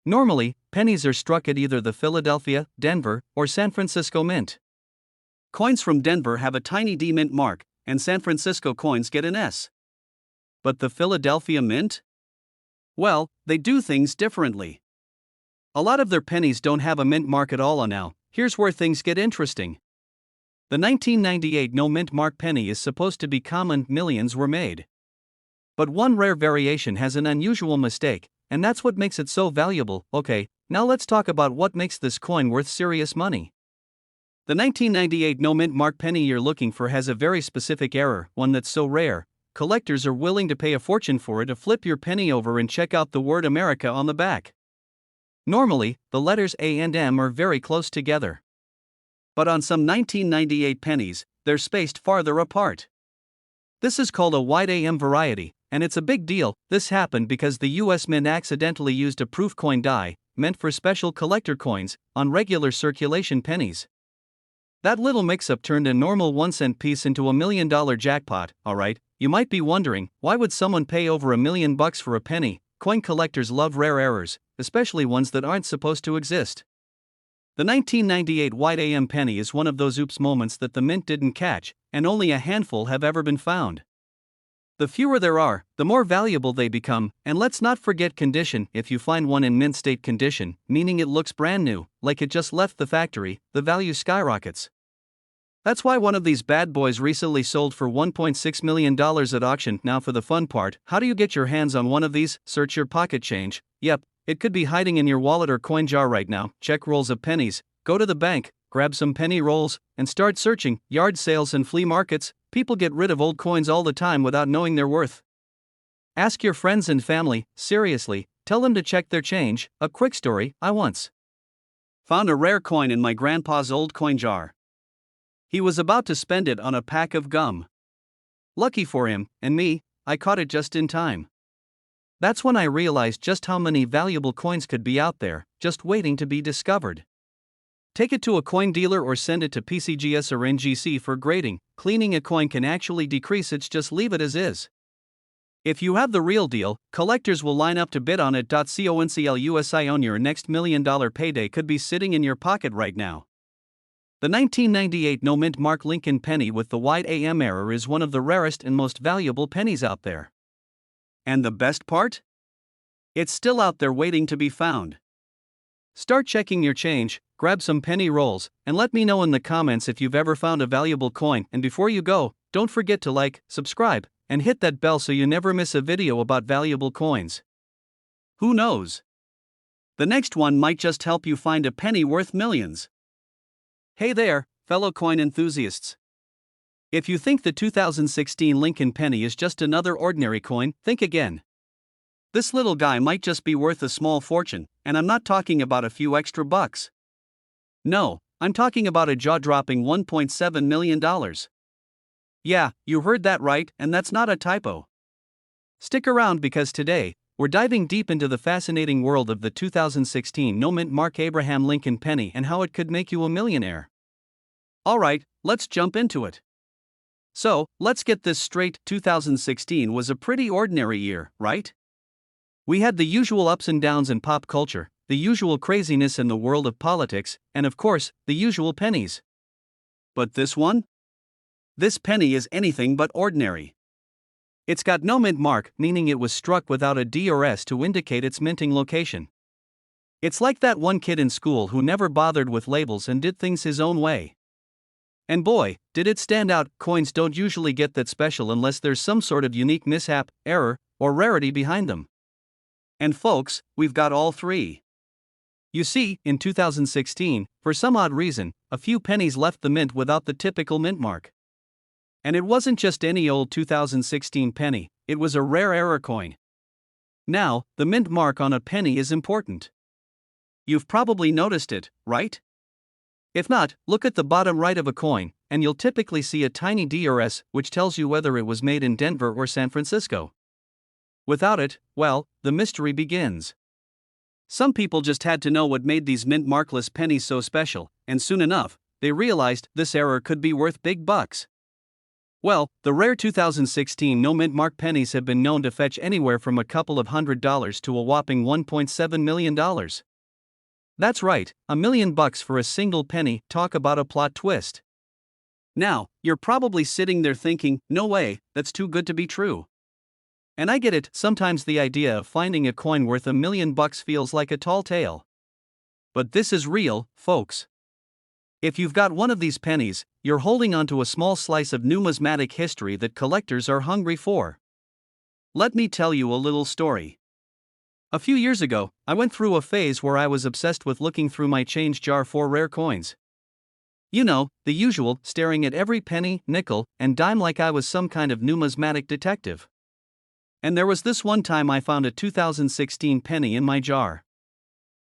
Normally, pennies are struck at either the Philadelphia, Denver, or San Francisco Mint. Coins from Denver have a tiny D mint mark, and San Francisco coins get an S. But the Philadelphia Mint? Well, they do things differently. A lot of their pennies don't have a mint mark at all. Now, here's where things get interesting. The 1998 no mint mark penny is supposed to be common, millions were made. But one rare variation has an unusual mistake, and that's what makes it so valuable. Okay, now let's talk about what makes this coin worth serious money. The 1998 no mint mark penny you're looking for has a very specific error, one that's so rare, collectors are willing to pay a fortune for it. To flip your penny over and check out the word America on the back. Normally, the letters A and M are very close together. But on some 1998 pennies, they're spaced farther apart. This is called a wide AM variety, and it's a big deal. This happened because the US Mint accidentally used a proof coin die, meant for special collector coins, on regular circulation pennies. That little mix-up turned a normal 1-cent piece into $1 million jackpot. Alright, you might be wondering, why would someone pay over $1 million for a penny? Coin collectors love rare errors, especially ones that aren't supposed to exist. The 1998 wide AM penny is one of those oops moments that the mint didn't catch, and only a handful have ever been found. The fewer there are, the more valuable they become, and let's not forget condition. If you find one in mint state condition, meaning it looks brand new, like it just left the factory, the value skyrockets. That's why one of these bad boys recently sold for $1.6 million at auction. Now for the fun part, how do you get your hands on one of these? Search your pocket change. Yep, it could be hiding in your wallet or coin jar right now. Check rolls of pennies, go to the bank, grab some penny rolls, and start searching. Yard sales and flea markets, people get rid of old coins all the time without knowing their worth. Ask your friends and family, seriously, tell them to check their change. A quick story, I once found a rare coin in my grandpa's old coin jar. He was about to spend it on a pack of gum. Lucky for him, and me, I caught it just in time. That's when I realized just how many valuable coins could be out there, just waiting to be discovered. Take it to a coin dealer or send it to PCGS or NGC for grading. Cleaning a coin can actually decrease it, just leave it as is. If you have the real deal, collectors will line up to bid on it. Conclusion, on your next $1 million payday could be sitting in your pocket right now. The 1998 no mint mark Lincoln penny with the wide AM error is one of the rarest and most valuable pennies out there. And the best part? It's still out there waiting to be found. Start checking your change, grab some penny rolls, and let me know in the comments if you've ever found a valuable coin. And before you go, don't forget to like, subscribe, and hit that bell so you never miss a video about valuable coins. Who knows? The next one might just help you find a penny worth millions. Hey there, fellow coin enthusiasts. If you think the 2016 Lincoln penny is just another ordinary coin, think again. This little guy might just be worth a small fortune, and I'm not talking about a few extra bucks. No, I'm talking about a jaw-dropping $1.7 million. Yeah, you heard that right, and that's not a typo. Stick around because today, we're diving deep into the fascinating world of the 2016 no-mint mark Abraham Lincoln penny and how it could make you a millionaire. Alright, let's jump into it. So, let's get this straight, 2016 was a pretty ordinary year, right? We had the usual ups and downs in pop culture, the usual craziness in the world of politics, and of course, the usual pennies. But this one? This penny is anything but ordinary. It's got no mint mark, meaning it was struck without a D or S to indicate its minting location. It's like that one kid in school who never bothered with labels and did things his own way. And boy, did it stand out. Coins don't usually get that special unless there's some sort of unique mishap, error, or rarity behind them. And folks, we've got all three. You see, in 2016, for some odd reason, a few pennies left the mint without the typical mint mark. And it wasn't just any old 2016 penny, it was a rare error coin. Now, the mint mark on a penny is important. You've probably noticed it, right? If not, look at the bottom right of a coin, and you'll typically see a tiny D or S, which tells you whether it was made in Denver or San Francisco. Without it, well, the mystery begins. Some people just had to know what made these mint markless pennies so special, and soon enough, they realized this error could be worth big bucks. Well, the rare 2016 no mint mark pennies have been known to fetch anywhere from a couple of $100s to a whopping $1.7 million. That's right, $1 million for a single penny. Talk about a plot twist. Now, you're probably sitting there thinking, no way, that's too good to be true. And I get it, sometimes the idea of finding a coin worth $1 million feels like a tall tale. But this is real, folks. If you've got one of these pennies, you're holding onto a small slice of numismatic history that collectors are hungry for. Let me tell you a little story. A few years ago, I went through a phase where I was obsessed with looking through my change jar for rare coins. You know, the usual, staring at every penny, nickel, and dime like I was some kind of numismatic detective. And there was this one time I found a 2016 penny in my jar.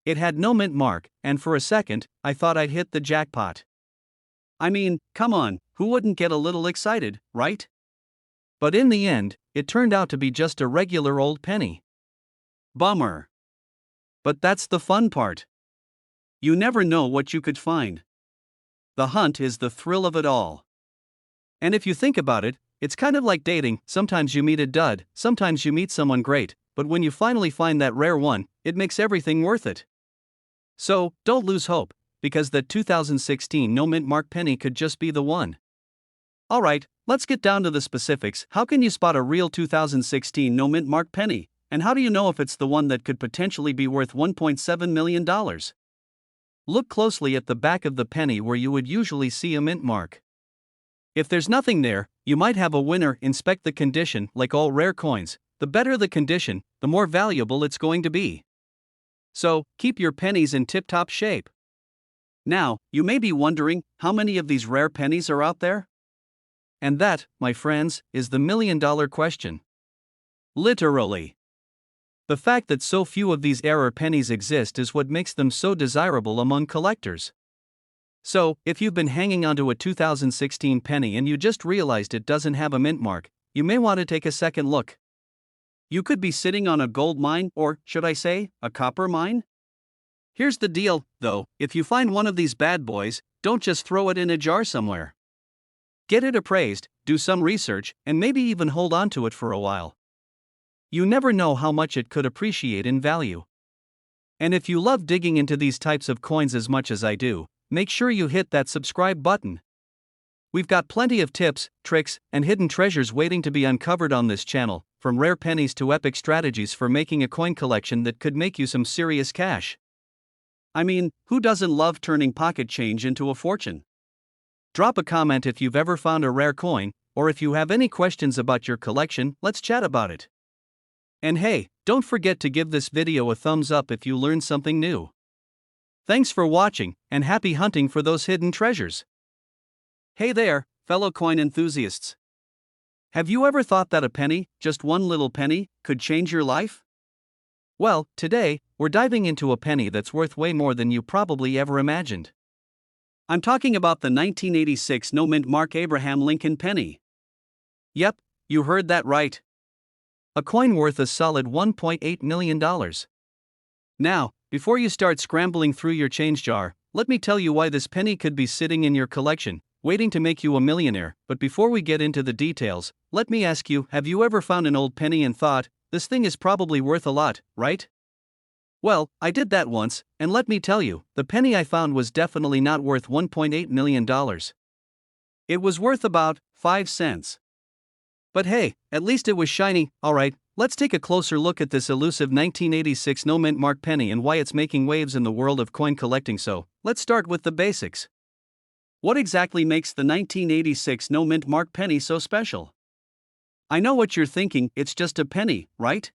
It had no mint mark, and for a second, I thought I'd hit the jackpot. I mean, come on, who wouldn't get a little excited, right? But in the end, it turned out to be just a regular old penny. Bummer. But that's the fun part. You never know what you could find. The hunt is the thrill of it all. And if you think about it, it's kind of like dating. Sometimes you meet a dud, sometimes you meet someone great, but when you finally find that rare one, it makes everything worth it. So, don't lose hope, because that 2016 no mint mark penny could just be the one. Alright, let's get down to the specifics. How can you spot a real 2016 no mint mark penny, and how do you know if it's the one that could potentially be worth $1.7 million? Look closely at the back of the penny where you would usually see a mint mark. If there's nothing there, you might have a winner. Inspect the condition. Like all rare coins, the better the condition, the more valuable it's going to be. So, keep your pennies in tip-top shape. Now, you may be wondering, how many of these rare pennies are out there? And that, my friends, is the million-dollar question. Literally. The fact that so few of these error pennies exist is what makes them so desirable among collectors. So, if you've been hanging onto a 2016 penny and you just realized it doesn't have a mint mark, you may want to take a second look. You could be sitting on a gold mine, or, should I say, a copper mine? Here's the deal, though, if you find one of these bad boys, don't just throw it in a jar somewhere. Get it appraised, do some research, and maybe even hold on to it for a while. You never know how much it could appreciate in value. And if you love digging into these types of coins as much as I do, make sure you hit that subscribe button. We've got plenty of tips, tricks, and hidden treasures waiting to be uncovered on this channel, from rare pennies to epic strategies for making a coin collection that could make you some serious cash. I mean, who doesn't love turning pocket change into a fortune? Drop a comment if you've ever found a rare coin, or if you have any questions about your collection, let's chat about it. And hey, Don't forget to give this video a thumbs up if you learned something new. Thanks for watching, and happy hunting for those hidden treasures. Hey there, fellow coin enthusiasts. Have you ever thought that a penny, just one little penny, could change your life? Well, today, we're diving into a penny that's worth way more than you probably ever imagined. I'm talking about the 1986 no-mint mark Abraham Lincoln penny. Yep, you heard that right. A coin worth a solid $1.8 million. Now, before you start scrambling through your change jar, let me tell you why this penny could be sitting in your collection, waiting to make you a millionaire. But before we get into the details, let me ask you, have you ever found an old penny and thought, this thing is probably worth a lot, right? Well, I did that once, and let me tell you, the penny I found was definitely not worth $1.8 million. It was worth about 5 cents. But hey, at least it was shiny. Alright, let's take a closer look at this elusive 1986 no-mint mark penny and why it's making waves in the world of coin collecting. So, let's start with the basics. What exactly makes the 1986 no-mint mark penny so special? I know what you're thinking, it's just a penny, right?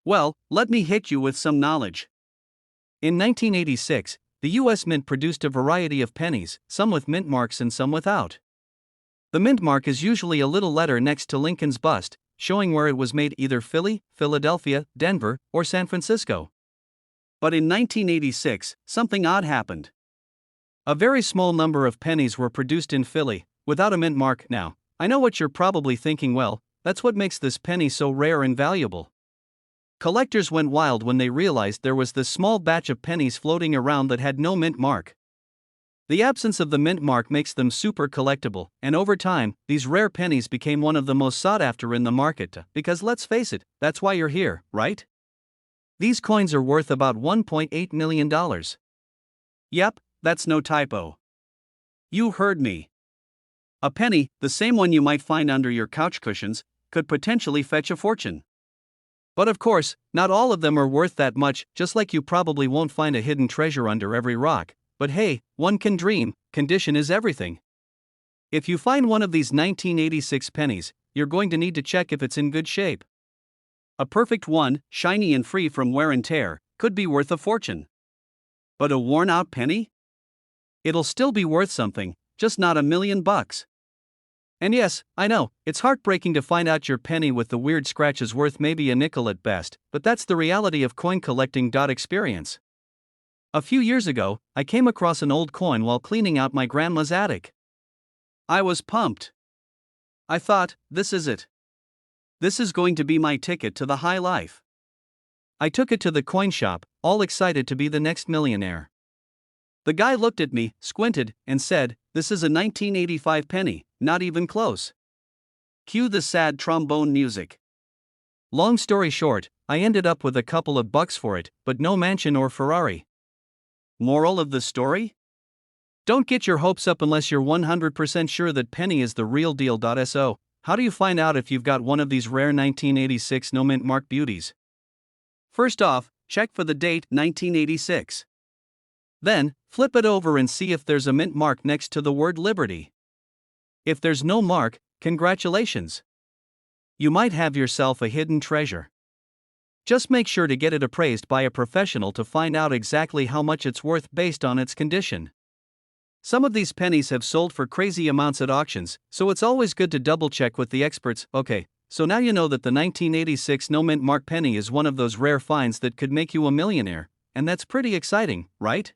Well, let me hit you with some knowledge. In 1986, the US Mint produced a variety of pennies, some with mint marks and some without. The mint mark is usually a little letter next to Lincoln's bust, showing where it was made, either Philly, Philadelphia, Denver, or San Francisco. But in 1986, something odd happened. A very small number of pennies were produced in Philly, without a mint mark. Now, I know what you're probably thinking, well, that's what makes this penny so rare and valuable. Collectors went wild when they realized there was this small batch of pennies floating around that had no mint mark. The absence of the mint mark makes them super collectible, and over time, these rare pennies became one of the most sought after in the market. Because let's face it, that's why you're here, right? These coins are worth about $1.8 million. Yep, that's no typo. You heard me. A penny, the same one you might find under your couch cushions, could potentially fetch a fortune. But of course, not all of them are worth that much, just like you probably won't find a hidden treasure under every rock. But hey, one can dream, condition is everything. If you find one of these 1986 pennies, you're going to need to check if it's in good shape. A perfect one, shiny and free from wear and tear, could be worth a fortune. But a worn-out penny? It'll still be worth something, just not $1 million. And yes, I know, it's heartbreaking to find out your penny with the weird scratches worth maybe a nickel at best, but that's the reality of coin collecting. Experience. A few years ago, I came across an old coin while cleaning out my grandma's attic. I was pumped. I thought, this is it. This is going to be my ticket to the high life. I took it to the coin shop, all excited to be the next millionaire. The guy looked at me, squinted, and said, this is a 1985 penny, not even close. Cue the sad trombone music. Long story short, I ended up with a couple of bucks for it, but no mansion or Ferrari. Moral of the story? Don't get your hopes up unless you're 100% sure that penny is the real deal. So, how do you find out if you've got one of these rare 1986 no-mint mark beauties? First off, check for the date, 1986. Then, flip it over and see if there's a mint mark next to the word Liberty. If there's no mark, congratulations. You might have yourself a hidden treasure. Just make sure to get it appraised by a professional to find out exactly how much it's worth based on its condition. Some of these pennies have sold for crazy amounts at auctions, so it's always good to double check with the experts. Okay, so now you know that the 1986 no-mint mark penny is one of those rare finds that could make you a millionaire, and that's pretty exciting, right?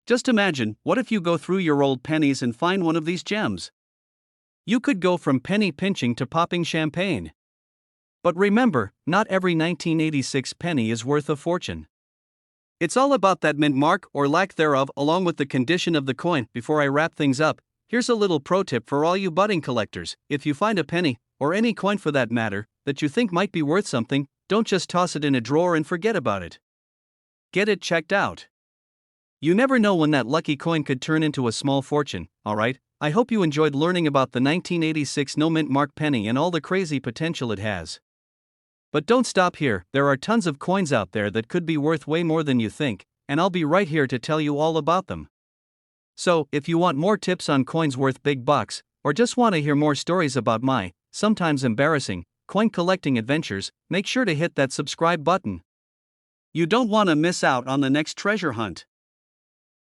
Just imagine, what if you go through your old pennies and find one of these gems? You could go from penny pinching to popping champagne. But remember, not every 1986 penny is worth a fortune. It's all about that mint mark or lack thereof, along with the condition of the coin. Before I wrap things up, here's a little pro tip for all you budding collectors. If you find a penny, or any coin for that matter, that you think might be worth something, don't just toss it in a drawer and forget about it. Get it checked out. You never know when that lucky coin could turn into a small fortune. Alright, I hope you enjoyed learning about the 1986 no-mint mark penny and all the crazy potential it has. But don't stop here, there are tons of coins out there that could be worth way more than you think, and I'll be right here to tell you all about them. So, if you want more tips on coins worth big bucks, or just want to hear more stories about my, sometimes embarrassing, coin collecting adventures, make sure to hit that subscribe button. You don't want to miss out on the next treasure hunt.